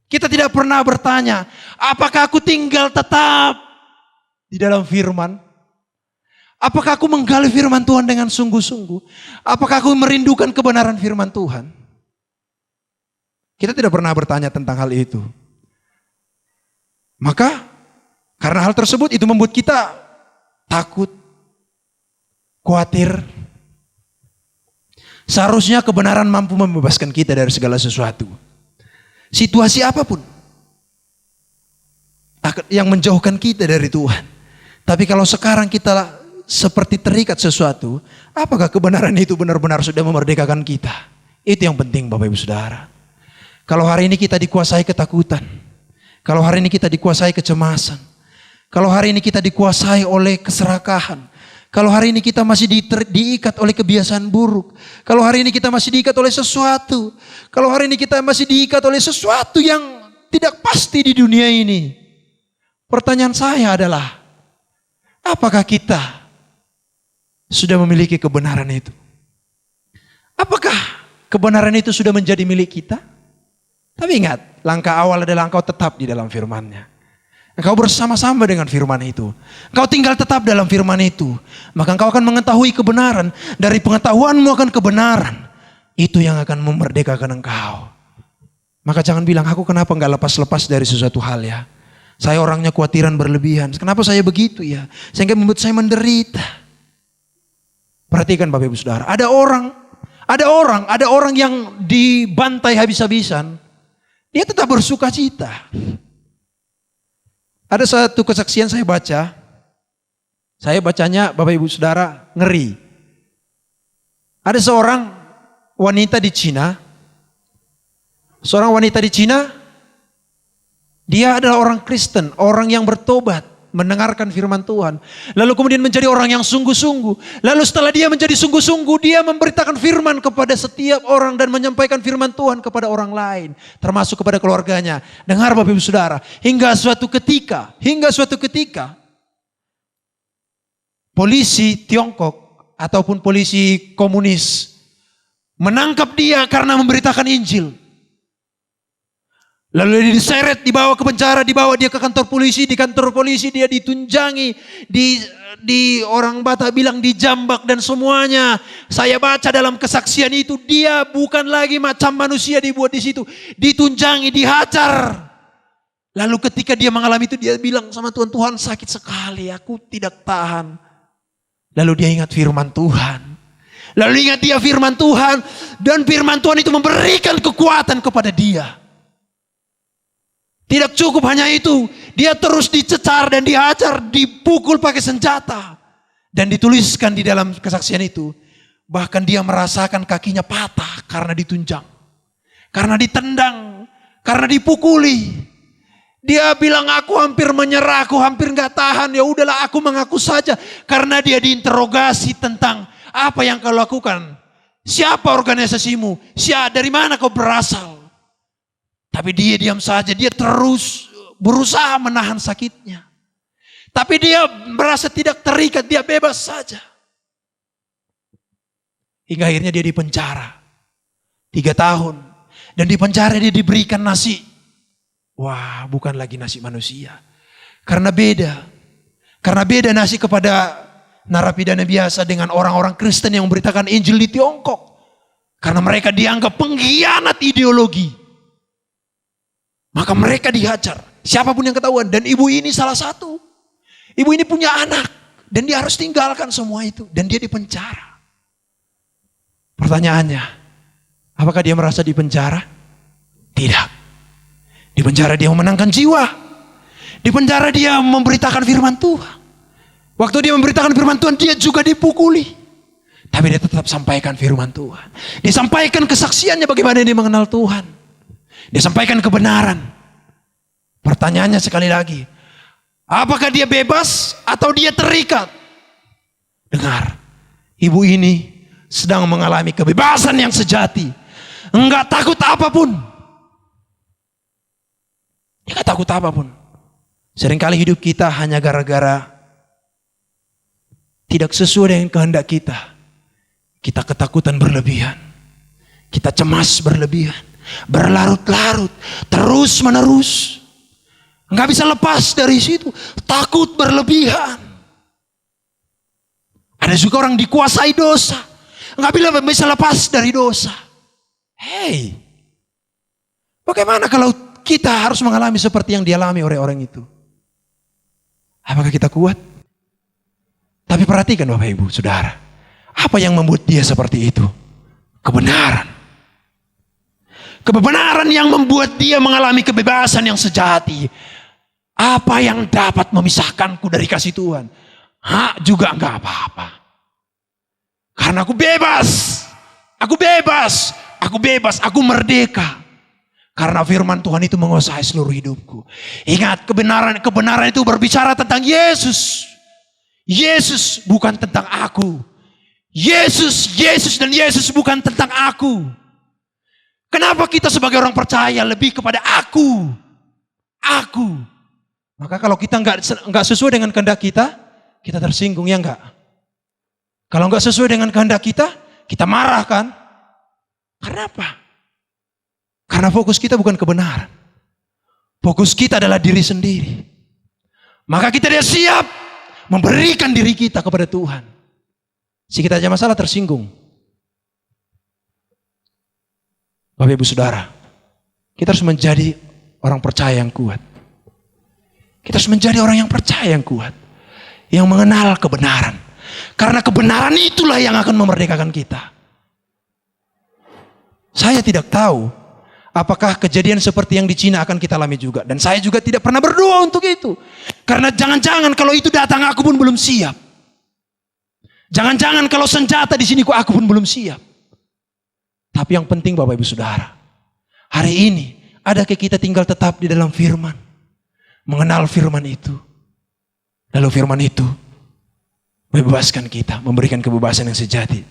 Kita tidak pernah bertanya, apakah aku tinggal tetap di dalam firman? Apakah aku menggali firman Tuhan dengan sungguh-sungguh? Apakah aku merindukan kebenaran firman Tuhan? Kita tidak pernah bertanya tentang hal itu. Maka karena hal tersebut itu membuat kita takut, khawatir. Seharusnya kebenaran mampu membebaskan kita dari segala sesuatu. Situasi apapun yang menjauhkan kita dari Tuhan. Tapi kalau sekarang kita seperti terikat sesuatu, apakah kebenaran itu benar-benar sudah memerdekakan kita? Itu yang penting Bapak Ibu Saudara. Kalau hari ini kita dikuasai ketakutan, kalau hari ini kita dikuasai kecemasan, kalau hari ini kita dikuasai oleh keserakahan, kalau hari ini kita masih diikat oleh kebiasaan buruk, kalau hari ini kita masih diikat oleh sesuatu, kalau hari ini kita masih diikat oleh sesuatu yang tidak pasti di dunia ini, pertanyaan saya adalah, apakah kita sudah memiliki kebenaran itu? Apakah kebenaran itu sudah menjadi milik kita? Tapi ingat, langkah awal adalah engkau tetap di dalam firman-Nya. Engkau bersama-sama dengan firman itu. Engkau tinggal tetap dalam firman itu. Maka engkau akan mengetahui kebenaran. Dari pengetahuanmu akan kebenaran, itu yang akan memerdekakan engkau. Maka jangan bilang, aku kenapa enggak lepas-lepas dari sesuatu hal ya. Saya orangnya khawatiran berlebihan. Kenapa saya begitu ya? Sehingga membuat saya menderita. Perhatikan Bapak Ibu Saudara. Ada orang yang dibantai habis-habisan. Dia tetap bersuka cita. Ada satu kesaksian saya baca. Saya bacanya Bapak Ibu Saudara ngeri. Ada seorang wanita di Cina. Seorang wanita di Cina. Dia adalah orang Kristen. Orang yang bertobat. Mendengarkan firman Tuhan. Lalu kemudian menjadi orang yang sungguh-sungguh. Lalu setelah dia menjadi sungguh-sungguh, dia memberitakan firman kepada setiap orang dan menyampaikan firman Tuhan kepada orang lain. Termasuk kepada keluarganya. Dengar Bapak Ibu Saudara. Hingga suatu ketika. Polisi Tiongkok ataupun polisi komunis menangkap dia karena memberitakan Injil. Lalu dia diseret, dibawa ke penjara, dibawa dia ke kantor polisi. Di kantor polisi dia ditunjangi, di orang Batak bilang dijambak dan semuanya. Saya baca dalam kesaksian itu, dia bukan lagi macam manusia dibuat di situ. Ditunjangi, dihajar. Lalu ketika dia mengalami itu, dia bilang sama Tuhan, Tuhan sakit sekali, aku tidak tahan. Lalu dia ingat firman Tuhan. Lalu ingat dia firman Tuhan. Dan firman Tuhan itu memberikan kekuatan kepada dia. Tidak cukup hanya itu, dia terus dicecar dan dihajar, dipukul pakai senjata. Dan dituliskan di dalam kesaksian itu, bahkan dia merasakan kakinya patah karena ditunjang. Karena ditendang, karena dipukuli. Dia bilang, aku hampir menyerah, aku hampir gak tahan, ya udahlah aku mengaku saja. Karena dia diinterogasi tentang apa yang kau lakukan. Siapa organisasimu? Dari mana kau berasal? Tapi dia diam saja, dia terus berusaha menahan sakitnya. Tapi dia merasa tidak terikat, dia bebas saja. Hingga akhirnya dia dipenjara 3 tahun. Dan di penjara dia diberikan nasi. Wah, bukan lagi nasi manusia. Karena beda. Karena beda nasi kepada narapidana biasa dengan orang-orang Kristen yang memberitakan Injil di Tiongkok. Karena mereka dianggap pengkhianat ideologi. Maka mereka dihajar. Siapapun yang ketahuan. Dan ibu ini salah satu. Ibu ini punya anak. Dan dia harus tinggalkan semua itu. Dan dia dipenjara. Pertanyaannya, apakah dia merasa dipenjara? Tidak. Di penjara dia memenangkan jiwa. Di penjara dia memberitakan firman Tuhan. Waktu dia memberitakan firman Tuhan, dia juga dipukuli. Tapi dia tetap sampaikan firman Tuhan. Dia sampaikan kesaksiannya bagaimana dia mengenal Tuhan. Dia sampaikan kebenaran. Pertanyaannya sekali lagi, apakah dia bebas atau dia terikat? Dengar, ibu ini sedang mengalami kebebasan yang sejati. Enggak takut apapun. Dia enggak takut apapun. Seringkali hidup kita hanya gara-gara tidak sesuai dengan kehendak kita. Kita ketakutan berlebihan. Kita cemas berlebihan. Berlarut-larut. Terus menerus. Enggak bisa lepas dari situ. Takut berlebihan. Ada juga orang dikuasai dosa. Enggak bisa lepas dari dosa. Hei. Bagaimana kalau kita harus mengalami seperti yang dialami oleh orang itu? Apakah kita kuat? Tapi perhatikan Bapak Ibu, Saudara. Apa yang membuat dia seperti itu? Kebenaran. Kebenaran yang membuat dia mengalami kebebasan yang sejati. Apa yang dapat memisahkanku dari kasih Tuhan? Hak juga enggak apa-apa. Karena aku bebas. Aku bebas. Aku bebas. Aku merdeka. Karena firman Tuhan itu menguasai seluruh hidupku. Ingat, kebenaran itu berbicara tentang Yesus. Yesus bukan tentang aku. Yesus dan Yesus bukan tentang aku. Kenapa kita sebagai orang percaya lebih kepada aku? Aku. Maka kalau kita enggak sesuai dengan kehendak kita tersinggung, ya enggak? Kalau enggak sesuai dengan kehendak kita marah kan? Karena apa? Karena fokus kita bukan kebenaran. Fokus kita adalah diri sendiri. Maka kita tidak siap memberikan diri kita kepada Tuhan. Sedikit aja masalah tersinggung. Bapak Ibu Saudara, kita harus menjadi orang percaya yang kuat. Kita harus menjadi orang yang percaya yang kuat. Yang mengenal kebenaran. Karena kebenaran itulah yang akan memerdekakan kita. Saya tidak tahu apakah kejadian seperti yang di Cina akan kita alami juga. Dan saya juga tidak pernah berdoa untuk itu. Karena jangan-jangan kalau itu datang aku pun belum siap. Jangan-jangan kalau senjata di sini aku pun belum siap. Tapi yang penting Bapak Ibu Saudara, hari ini adakah kita tinggal tetap di dalam firman, mengenal firman itu. Lalu firman itu membebaskan kita, memberikan kebebasan yang sejati.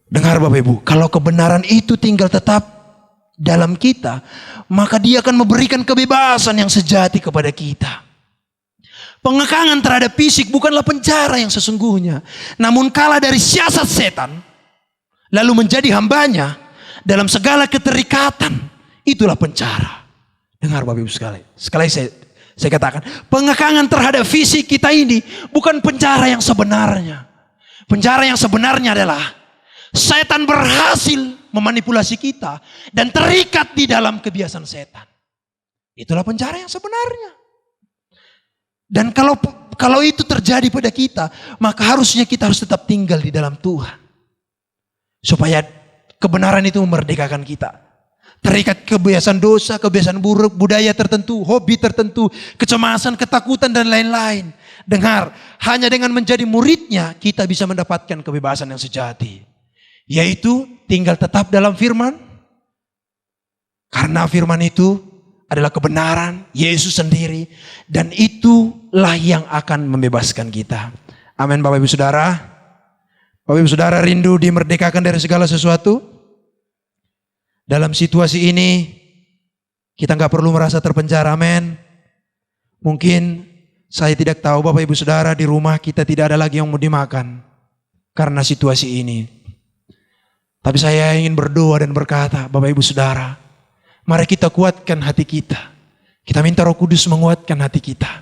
Dengar Bapak Ibu, kalau kebenaran itu tinggal tetap dalam kita, maka dia akan memberikan kebebasan yang sejati kepada kita. Pengekangan terhadap fisik bukanlah penjara yang sesungguhnya. Namun kalah dari siasat setan, lalu menjadi hambanya dalam segala keterikatan, itulah penjara. Dengar Bapak Ibu sekali saya katakan, pengekangan terhadap fisik kita ini bukan penjara yang sebenarnya. Penjara yang sebenarnya adalah setan berhasil memanipulasi kita dan terikat di dalam kebiasaan setan. Itulah penjara yang sebenarnya. Dan kalau itu terjadi pada kita, maka harusnya kita harus tetap tinggal di dalam Tuhan. Supaya kebenaran itu memerdekakan kita. Terikat kebiasaan dosa, kebiasaan buruk, budaya tertentu, hobi tertentu, kecemasan, ketakutan dan lain-lain. Dengar, hanya dengan menjadi muridnya kita bisa mendapatkan kebebasan yang sejati. Yaitu tinggal tetap dalam firman. Karena firman itu adalah kebenaran, Yesus sendiri. Dan itulah yang akan membebaskan kita. Amin Bapak Ibu Saudara. Bapak Ibu Saudara rindu dimerdekakan dari segala sesuatu. Dalam situasi ini kita nggak perlu merasa terpenjara, amin. Mungkin saya tidak tahu Bapak Ibu Saudara, di rumah kita tidak ada lagi yang mau dimakan karena situasi ini. Tapi saya ingin berdoa dan berkata, Bapak Ibu Saudara, mari kita kuatkan hati kita. Kita minta Roh Kudus menguatkan hati kita.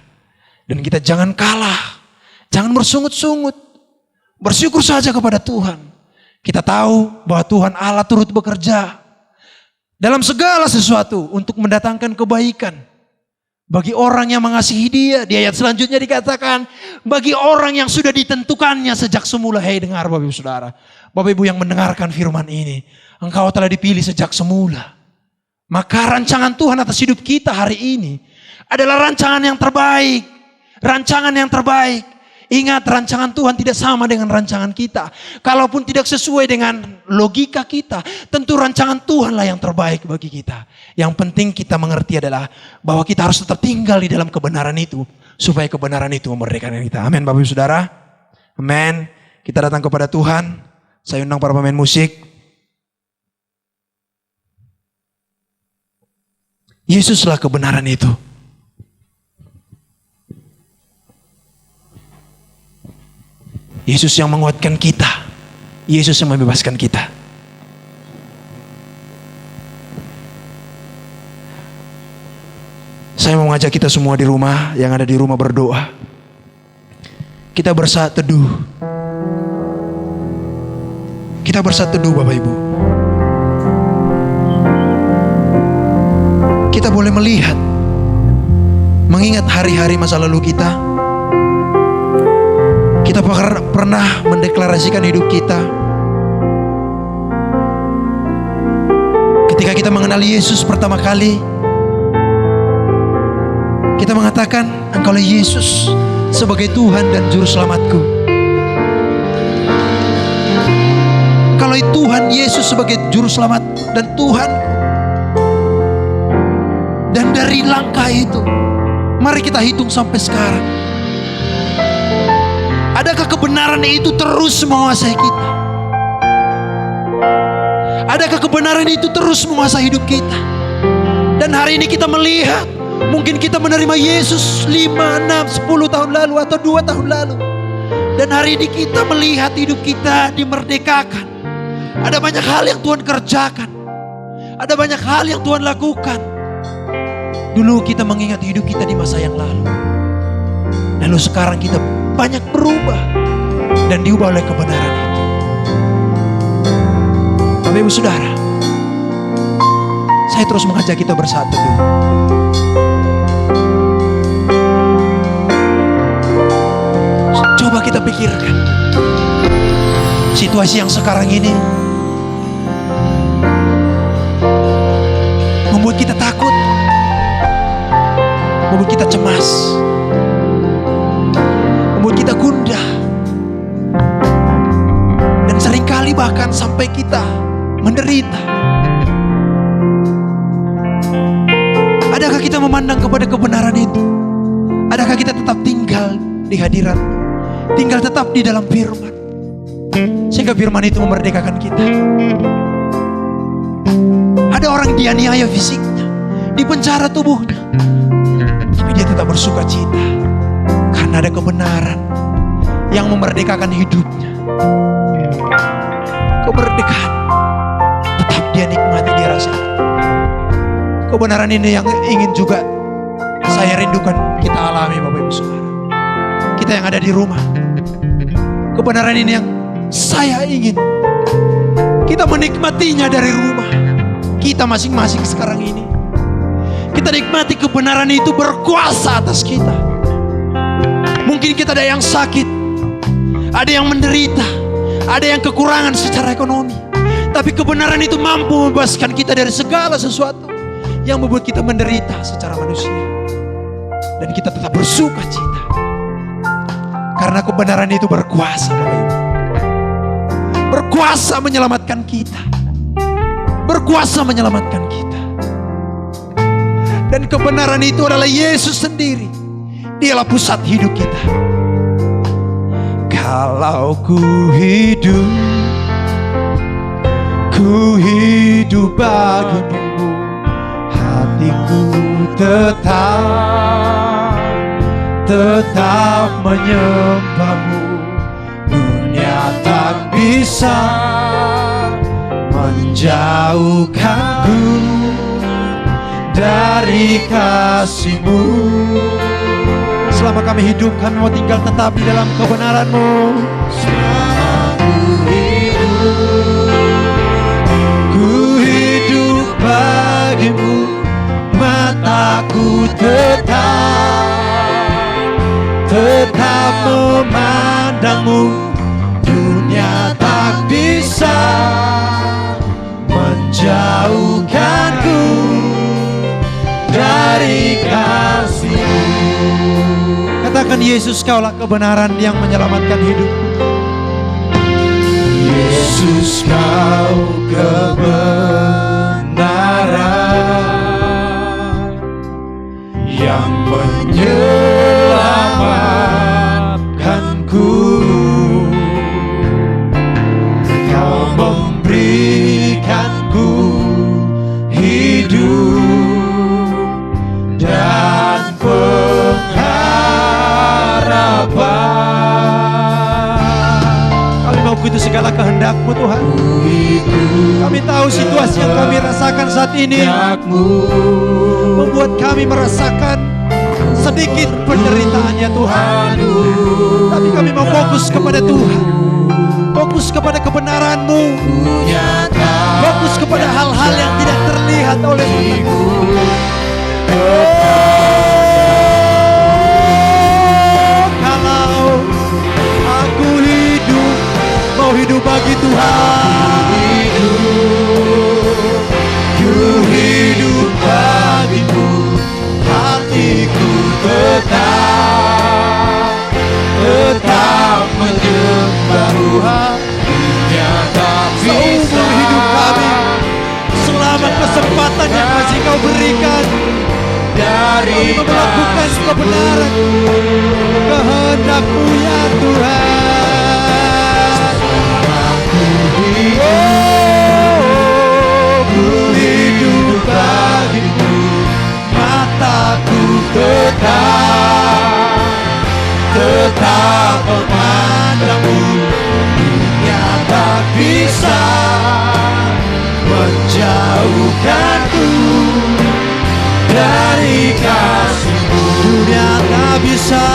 Dan kita jangan kalah. Jangan bersungut-sungut. Bersyukur saja kepada Tuhan. Kita tahu bahwa Tuhan Allah turut bekerja dalam segala sesuatu untuk mendatangkan kebaikan. Bagi orang yang mengasihi Dia, di ayat selanjutnya dikatakan, bagi orang yang sudah ditentukannya sejak semula. Hei dengar Bapak Ibu Saudara, Bapak Ibu yang mendengarkan firman ini, engkau telah dipilih sejak semula. Maka rancangan Tuhan atas hidup kita hari ini adalah rancangan yang terbaik. Rancangan yang terbaik. Ingat, rancangan Tuhan tidak sama dengan rancangan kita. Kalaupun tidak sesuai dengan logika kita, tentu rancangan Tuhanlah yang terbaik bagi kita. Yang penting kita mengerti adalah bahwa kita harus tetap tinggal di dalam kebenaran itu, supaya kebenaran itu memerdekakan kita. Amin Bapak Ibu Saudara. Amin. Kita datang kepada Tuhan. Saya undang para pemain musik. Yesuslah kebenaran itu. Yesus yang menguatkan kita. Yesus yang membebaskan kita. Saya mau mengajak kita semua di rumah, yang ada di rumah berdoa. Kita bersaat teduh. Kita bersaat teduh Bapak Ibu. Kita boleh melihat, mengingat hari-hari masa lalu kita. Kita pernah mendeklarasikan hidup kita. Ketika kita mengenal Yesus pertama kali, kita mengatakan, Engkaulah Yesus sebagai Tuhan dan Juru Selamatku. Kalau Tuhan Yesus sebagai Juru Selamat dan Tuhanku. Dan dari langkah itu, mari kita hitung sampai sekarang. Adakah kebenaran itu terus menguasai kita? Adakah kebenaran itu terus menguasai hidup kita? Dan hari ini kita melihat, mungkin kita menerima Yesus 5, 6, 10 tahun lalu atau 2 tahun lalu. Dan hari ini kita melihat hidup kita dimerdekakan. Ada banyak hal yang Tuhan kerjakan. Ada banyak hal yang Tuhan lakukan. Dulu kita mengingat hidup kita di masa yang lalu. Lalu sekarang kita banyak berubah dan diubah oleh kebenaran itu. Bapak Ibu Saudara, saya terus mengajak kita bersatu dulu. Coba kita pikirkan situasi yang sekarang ini membuat kita takut, membuat kita cemas, membuat kita gundah, dan seringkali bahkan sampai kita menderita. Adakah kita memandang kepada kebenaran itu? Adakah kita tetap tinggal di hadirat, tinggal tetap di dalam firman, sehingga firman itu memerdekakan kita? Ada orang dianiaya fisiknya, dipenjara tubuhnya, tapi dia tetap bersuka cita karena ada kebenaran yang memerdekakan hidupnya. Kemerdekaan tetap dia nikmati, dia rasakan. Kebenaran ini yang ingin juga saya rindukan kita alami Bapak Ibu Saudara. Kita yang ada di rumah, kebenaran ini yang saya ingin kita menikmatinya dari rumah kita masing-masing sekarang ini. Kita nikmati kebenaran itu berkuasa atas kita. Mungkin kita ada yang sakit, ada yang menderita, ada yang kekurangan secara ekonomi, tapi kebenaran itu mampu membebaskan kita dari segala sesuatu yang membuat kita menderita secara manusia. Dan kita tetap bersuka cita karena kebenaran itu berkuasa Bapak Ibu. Berkuasa menyelamatkan kita, berkuasa menyelamatkan kita. Dan kebenaran itu adalah Yesus sendiri. Dialah pusat hidup kita. Kalau ku hidup bagimu, hatiku tetap menyembahmu. Dunia tak bisa menjauhkanku dari kasih-Mu. Selama kami hidup, kami mau tinggal tetap di dalam kebenaran-Mu. Ku hidup bagi-Mu, mataku tetap memandang-Mu. Dunia tak bisa menjauhkanku dari kasih-Mu. Katakan, Yesus, Kaulah kebenaran yang menyelamatkan hidup. Yesus, Kau kebenaran yang menyelamatkanku. Kau memberikanku hidup dan pengharapan. Kami mau ikuti segala kehendak-Mu, Tuhan. Kami tahu situasi yang kami rasakan saat ini membuat kami merasakan sedikit penderitaan, ya Tuhan. Tapi kami mau fokus kepada Tuhan, fokus kepada kebenaran-Mu, fokus kepada hal-hal yang tidak terlihat oleh mataku. Kalau aku hidup, mau hidup bagi Tuhan. Ku hidup bagi-Mu, hatiku tetap menyembah Tuhan. Seumur hidup kami, selama kesempatan yang masih Kau berikan, kami melakukan kebenaran kehendak-Mu, ya Tuhan. Ku hidup bagi-Mu, mataku tetap memandang-Mu. Dunia tak bisa menjauhkanku dari kasih-Mu. Dunia tak bisa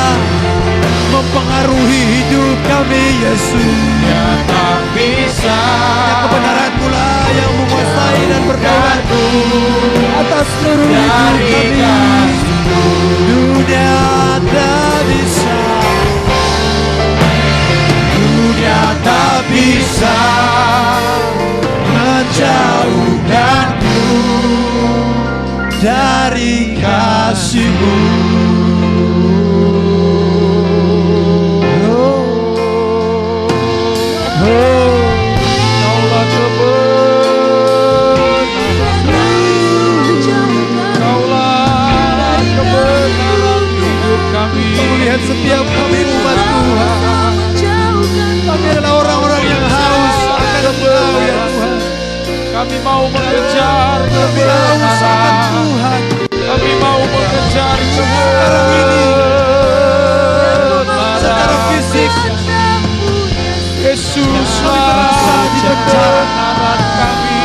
mempengaruhi hidup kami, Yesus. Dunia tak bisa. Ya, kebenaran-Mu lah yang menguasai dan berdaulat atas seluruh hidup kami. Dunia tak bisa, dunia tak bisa menjauhkanku dari kasih-Mu. Kaulah kebenaran, Kaulah kebenaran hidup kami. Melihat setiap kami umat Tuhan, kami adalah orang-orang yang haus akan Engkau, ya Tuhan. Kami mau mengejar Kami haus akan Tuhan. Kami mau mengejar Sekarang ini, secara fisik, Yesus, kami merasa dipecah kami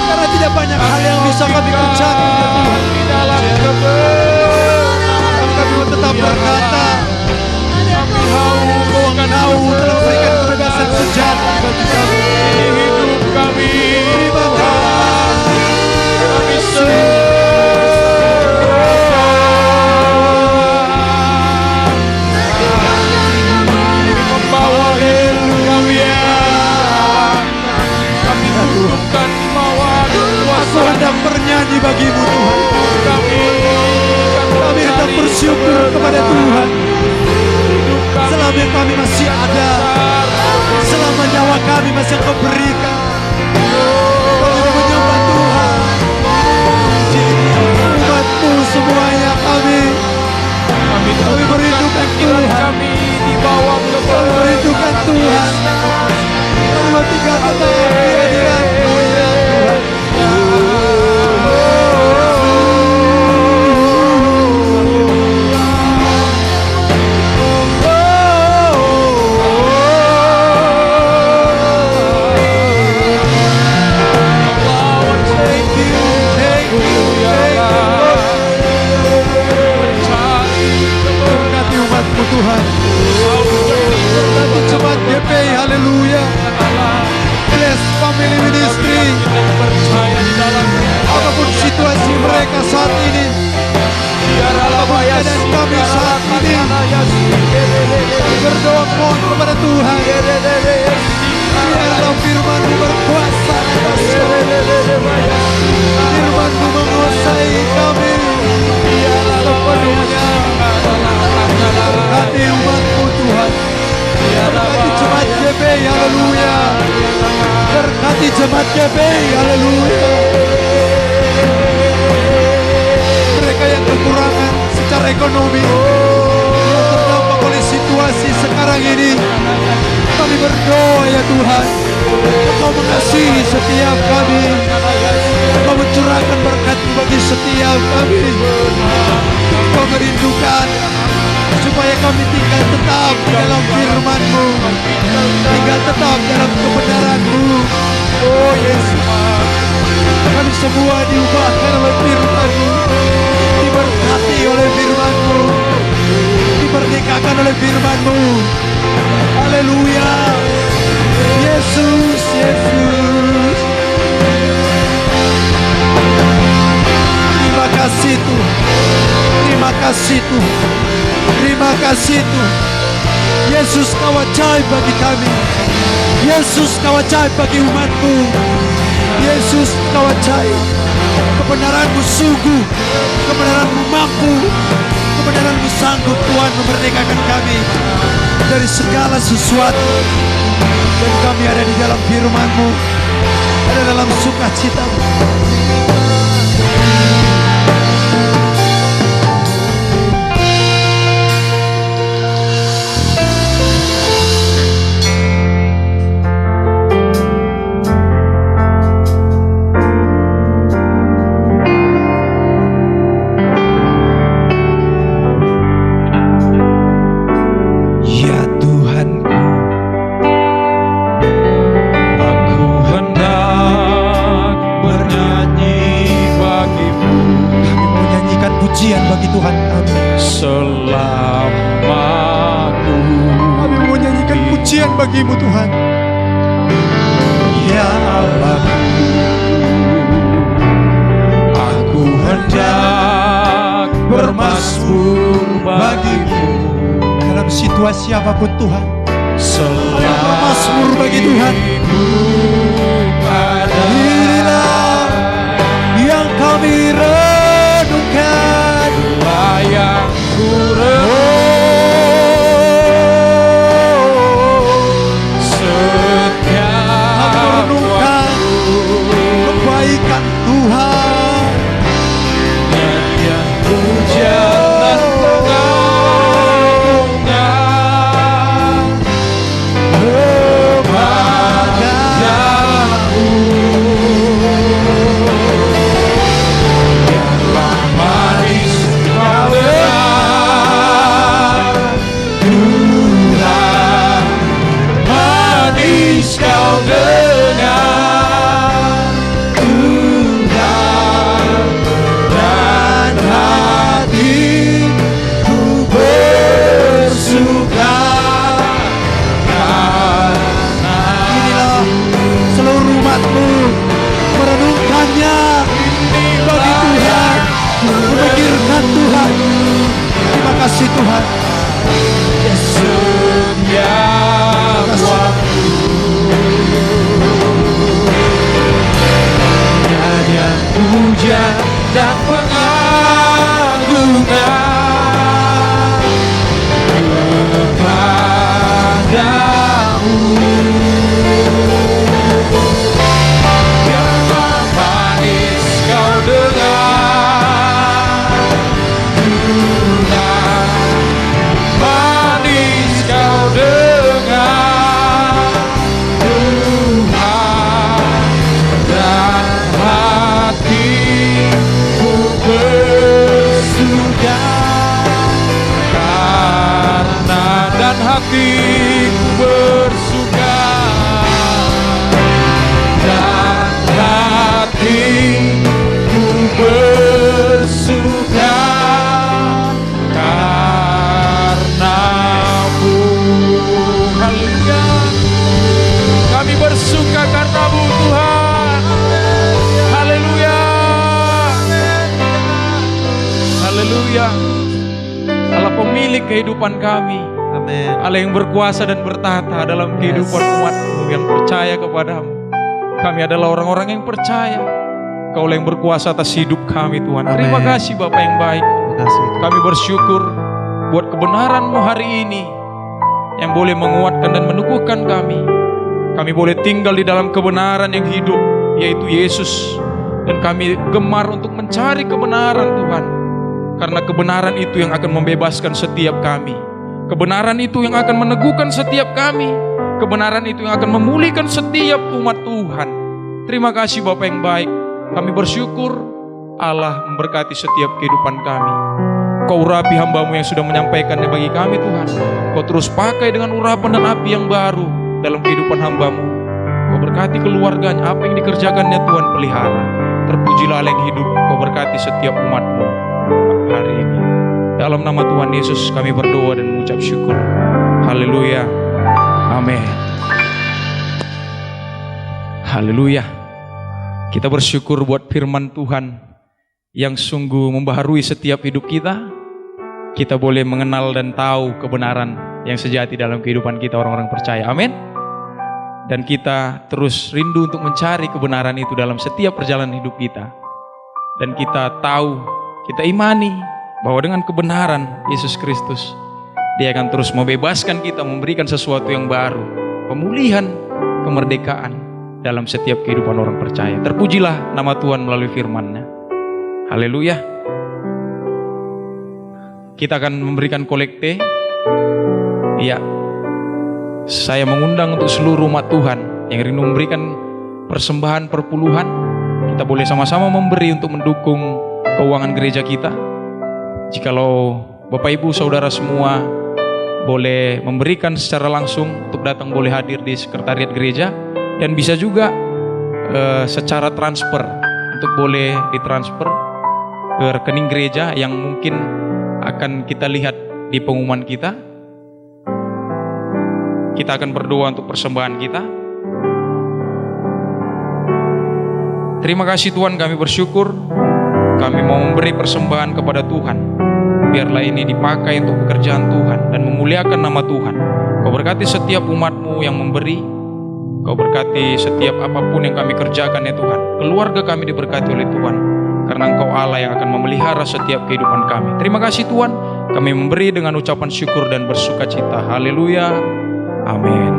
karena tidak banyak hal yang bisa kami kerjakan, ya Tuhan. di dalam kebenaran. Kami mau tetap berkata, Kami haus Tuhan tahu telah memberikan kebebasan sejati bagi kami. hidup kami. Terima kasih. Kami membawa hidup kami. Kami tundukkan di bawah Aku hendak bernyanyi bagi-Mu, Tuhan. kami. Kami hendak bersyukur kepada Tuhan. Selama kami masih ada, selama nyawa kami masih Kau berikan, kami menyembah Tuhan. Umat-Mu semuanya, kami merindukan Tuhan. Kami di bawah Kami merindukan Tuhan. Kami mau tinggal tetap di hadirat-Mu, ya Tuhan. Thank you, Berkati jemaat GP, haleluya. Bless family ministry. Apapun situasi mereka saat ini, apapun keadaan kami saat ini, kami berdoa mohon kepada Tuhan. Biarlah firman-Mu berkuasa atas kami. Firman-Mu menguasai kami. Sepenuhnya berkati umat-Mu Tuhan. Berkati jemaat GP, haleluya. Berkati jemaat GP, haleluya. Mereka yang kekurangan secara ekonomi, yang terdampak oleh situasi sekarang ini, kami berdoa ya Tuhan, Engkau mengasihi setiap kami, Engkau mencurahkan berkat-Mu bagi setiap kami. Engkau merindukan supaya kami tinggal tetap di dalam firman-Mu, tinggal tetap dalam kebenaran-Mu. Oh Yesus, kami semua diubahkan oleh firman-Mu, diberkati oleh firman-Mu, dimerdekakan oleh firman-Mu. Haleluya. Yesus, Yesus. Terima kasih Tuhan. Terima kasih Tuhan. Terima kasih Tuhan. Yesus, Kau ajaib bagi kami. Yesus, Kau ajaib bagi umat-Mu. Yesus, Kau ajaib. Kebenaran-Mu sungguh, kebenaran-Mu mampu, kebenaran-Mu sanggup Tuhan memerdekakan kami dari segala sesuatu. Dan kami ada di dalam firman-Mu, ada dalam sukacita-Mu. Bagimu Tuhan, ya Allahku, aku hendak bermasmur bagimu dalam situasi apapun Tuhan. Selalu bermasmur bagi Tuhan. Inilah yang kami renungkan, yang ku kasih Tuhan. Setiap waktu hanya puja dan pengagungan kepadamu. Yang manis kau dengar, hatiku bersuka dan hatiku bersuka karena Tuhan. Haleluya. Haleluya. Allah pemilik kehidupan kami. Amin. Allah yang berkuasa dan bertata dalam kehidupan umat-Mu yang percaya kepadamu. Kami adalah orang-orang yang percaya. Kau yang berkuasa atas hidup kami Tuhan. Amin. Terima kasih Bapa yang baik. Terima kasih. Kami bersyukur buat kebenaran-Mu hari ini yang boleh menguatkan dan meneguhkan kami. Kami boleh tinggal di dalam kebenaran yang hidup, yaitu Yesus. Dan kami gemar untuk mencari kebenaran Tuhan. Karena kebenaran itu yang akan membebaskan setiap kami. Kebenaran itu yang akan meneguhkan setiap kami. Kebenaran itu yang akan memulihkan setiap umat Tuhan. Terima kasih Bapa yang baik. Kami bersyukur Allah memberkati setiap kehidupan kami. Kau urapi hamba-Mu yang sudah menyampaikannya bagi kami Tuhan. Kau terus pakai dengan urapan dan api yang baru dalam kehidupan hamba-Mu. Kau berkati keluarganya, apa yang dikerjakannya Tuhan pelihara. Terpujilah Allah yang hidup. Kau berkati setiap umat-Mu hari ini. Dalam nama Tuhan Yesus kami berdoa dan mengucap syukur. Haleluya. Amin. Haleluya. Kita bersyukur buat firman Tuhan yang sungguh membaharui setiap hidup kita. Kita boleh mengenal dan tahu kebenaran yang sejati dalam kehidupan kita orang-orang percaya. Amin. Dan kita terus rindu untuk mencari kebenaran itu dalam setiap perjalanan hidup kita. Dan kita tahu, kita imani bahwa dengan kebenaran Yesus Kristus, Dia akan terus membebaskan kita, memberikan sesuatu yang baru, pemulihan, kemerdekaan dalam setiap kehidupan orang percaya. Terpujilah nama Tuhan melalui firman-Nya. Haleluya. Kita akan memberikan kolekte. Iya. Saya mengundang untuk seluruh umat Tuhan yang rindu memberikan persembahan perpuluhan. Kita boleh sama-sama memberi untuk mendukung keuangan gereja kita. Jikalau Bapak Ibu Saudara semua boleh memberikan secara langsung, untuk datang boleh hadir di sekretariat gereja. Dan bisa juga secara transfer, untuk boleh ditransfer ke rekening gereja yang mungkin akan kita lihat di pengumuman kita. Kita akan berdoa untuk persembahan kita. Terima kasih Tuhan, kami bersyukur. Kami mau memberi persembahan kepada Tuhan. Biarlah ini dipakai untuk pekerjaan Tuhan dan memuliakan nama Tuhan. Kau berkati setiap umat-Mu yang memberi. Kau berkati setiap apapun yang kami kerjakan ya Tuhan. Keluarga kami diberkati oleh Tuhan. Karena Engkau Allah yang akan memelihara setiap kehidupan kami. Terima kasih Tuhan. Kami memberi dengan ucapan syukur dan bersuka cita. Haleluya. Amin.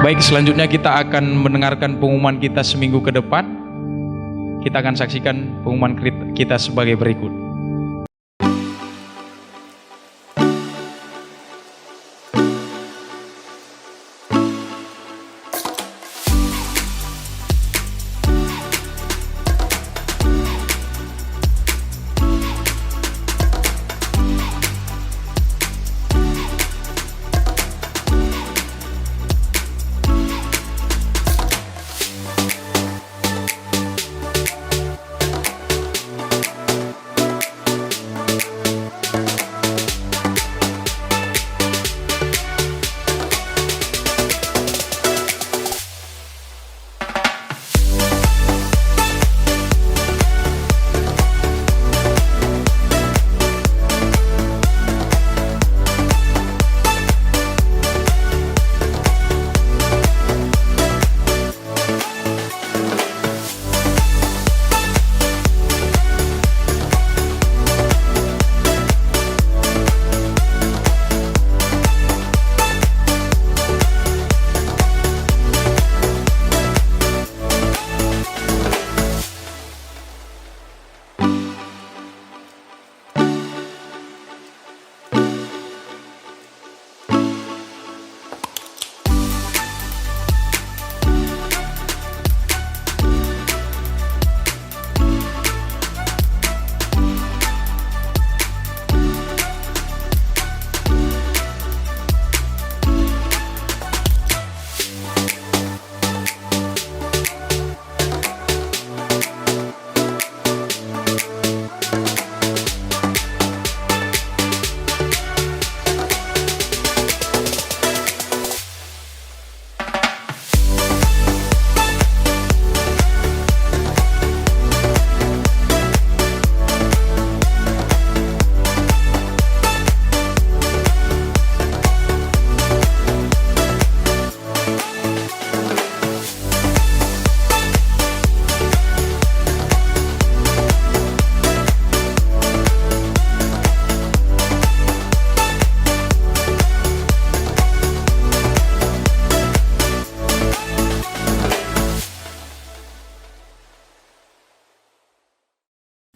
Baik, selanjutnya kita akan mendengarkan pengumuman kita seminggu ke depan. Kita akan saksikan pengumuman kita sebagai berikut.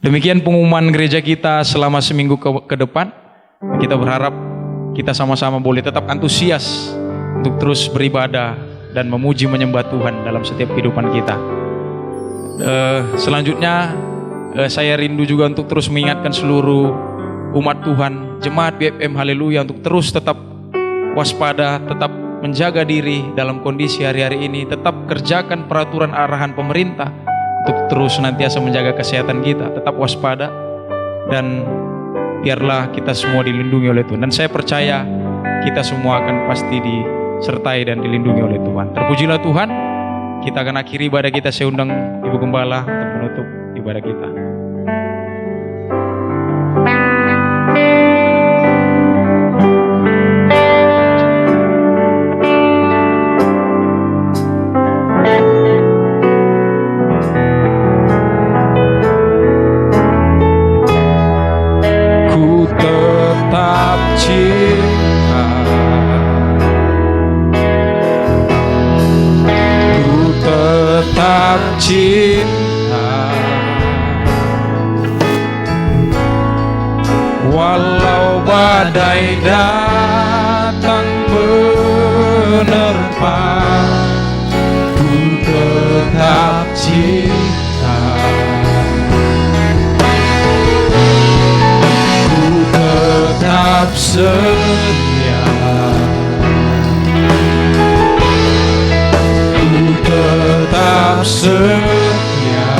Demikian pengumuman gereja kita selama seminggu ke depan. Kita berharap kita sama-sama boleh tetap antusias untuk terus beribadah dan memuji menyembah Tuhan dalam setiap kehidupan kita. Selanjutnya saya rindu juga untuk terus mengingatkan seluruh umat Tuhan, jemaat BFM Haleluya, untuk terus tetap waspada, tetap menjaga diri dalam kondisi hari-hari ini, tetap kerjakan peraturan arahan pemerintah untuk terus senantiasa menjaga kesehatan kita, tetap waspada, dan biarlah kita semua dilindungi oleh Tuhan. Dan saya percaya kita semua akan pasti disertai dan dilindungi oleh Tuhan. Terpujilah Tuhan. Kita akan akhiri ibadah kita. Saya undang Ibu Gembala untuk menutup ibadah kita. Cinta, walau badai datang menerpa, ku tetap cinta, ku tetap setia, ku tetap setia,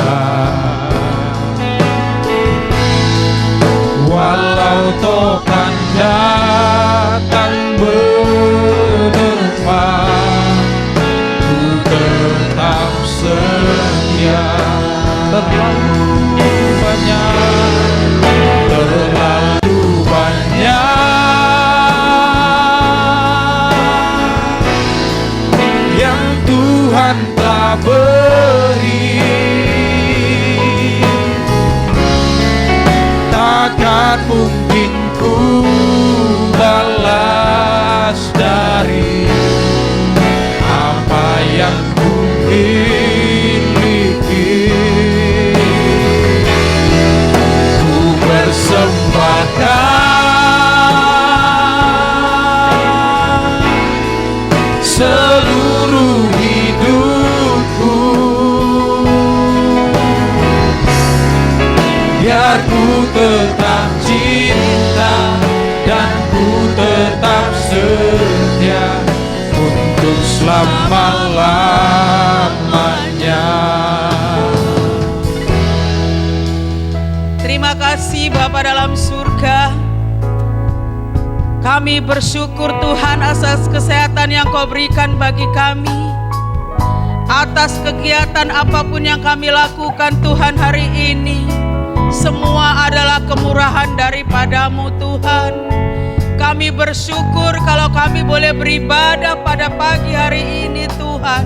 walau topan datang menerpa, ku tetap setia. Terlalu banyak yang Tuhan telah beri, takkan mungkin ku balas dari apa yang ku miliki. Ku persembahkan seluruh hidupku, biar ku tetap cinta dan ku tetap setia untuk selama-lamanya. Terima kasih Bapa dalam surga. Kami bersyukur Tuhan atas kesehatan yang Kau berikan bagi kami, atas kegiatan apapun yang kami lakukan Tuhan hari ini. Semua adalah kemurahan daripada-Mu Tuhan. Kami bersyukur kalau kami boleh beribadah pada pagi hari ini Tuhan.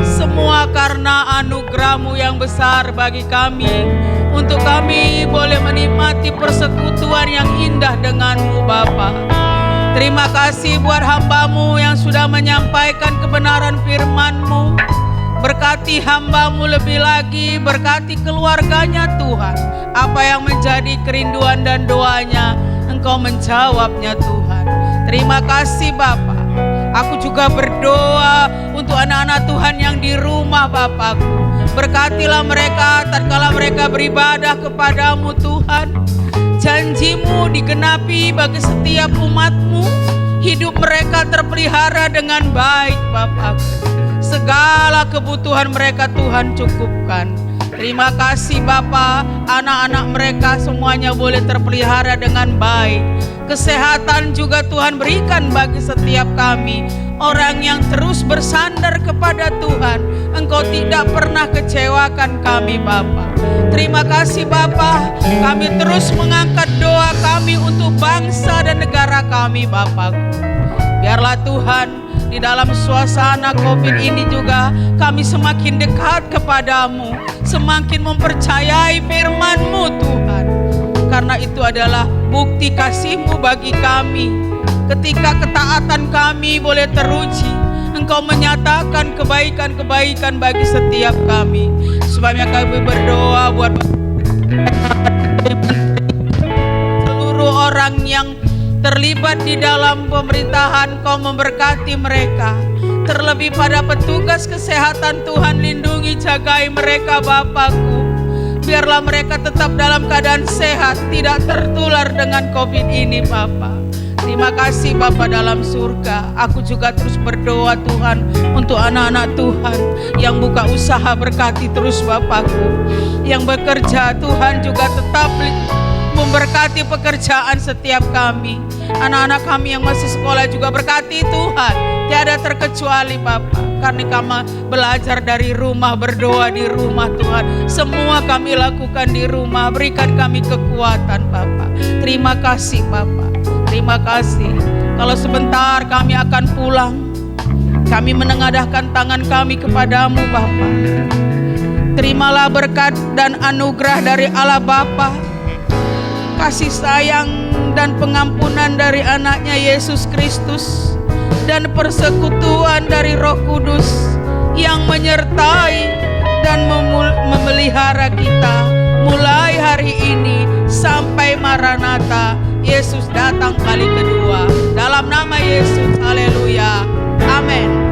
Semua karena anugerah-Mu yang besar bagi kami, untuk kami boleh menikmati persekutuan yang indah dengan-Mu Bapa. Terima kasih buat hamba-Mu yang sudah menyampaikan kebenaran firman-Mu. Berkati hamba-Mu lebih lagi, berkati keluarganya Tuhan. Apa yang menjadi kerinduan dan doanya, Engkau menjawabnya Tuhan. Terima kasih Bapa. Aku juga berdoa untuk anak-anak Tuhan yang di rumah Bapakku. Berkatilah mereka tatkala mereka beribadah kepadamu Tuhan. Janji-Mu digenapi bagi setiap umat-Mu. Hidup mereka terpelihara dengan baik Bapakku. Segala kebutuhan mereka Tuhan cukupkan. Terima kasih Bapa, anak-anak mereka semuanya boleh terpelihara dengan baik. Kesehatan juga Tuhan berikan bagi setiap kami. Orang yang terus bersandar kepada Tuhan, Engkau tidak pernah kecewakan kami Bapa. Terima kasih Bapa, kami terus mengangkat doa kami untuk bangsa dan negara kami Bapa. Biarlah Tuhan, di dalam suasana COVID ini juga kami semakin dekat kepadamu, semakin mempercayai firman-Mu Tuhan. Karena itu adalah bukti kasih-Mu bagi kami. Ketika ketaatan kami boleh teruji, Engkau menyatakan kebaikan-kebaikan bagi setiap kami. Sebabnya kami berdoa buat orang yang terlibat di dalam pemerintahan, Kau memberkati mereka. Terlebih pada petugas kesehatan, Tuhan lindungi, jagai mereka Bapakku. Biarlah mereka tetap dalam keadaan sehat, tidak tertular dengan COVID ini Bapa. Terima kasih Bapa dalam surga. Aku juga terus berdoa Tuhan untuk anak-anak Tuhan yang buka usaha, berkati terus Bapakku. Yang bekerja Tuhan juga tetap memberkati pekerjaan setiap kami. Anak-anak kami yang masih sekolah juga berkati Tuhan. Tiada terkecuali Bapa. Karena kami belajar dari rumah, berdoa di rumah Tuhan. Semua kami lakukan di rumah. Berikan kami kekuatan Bapa. Terima kasih Bapa. Terima kasih. Kalau sebentar kami akan pulang, kami menengadahkan tangan kami kepadamu Bapa. Terimalah berkat dan anugerah dari Allah Bapa, kasih sayang dan pengampunan dari anaknya Yesus Kristus, dan persekutuan dari Roh Kudus yang menyertai dan memelihara kita mulai hari ini sampai Maranatha, Yesus datang kali kedua. Dalam nama Yesus, haleluya, amin.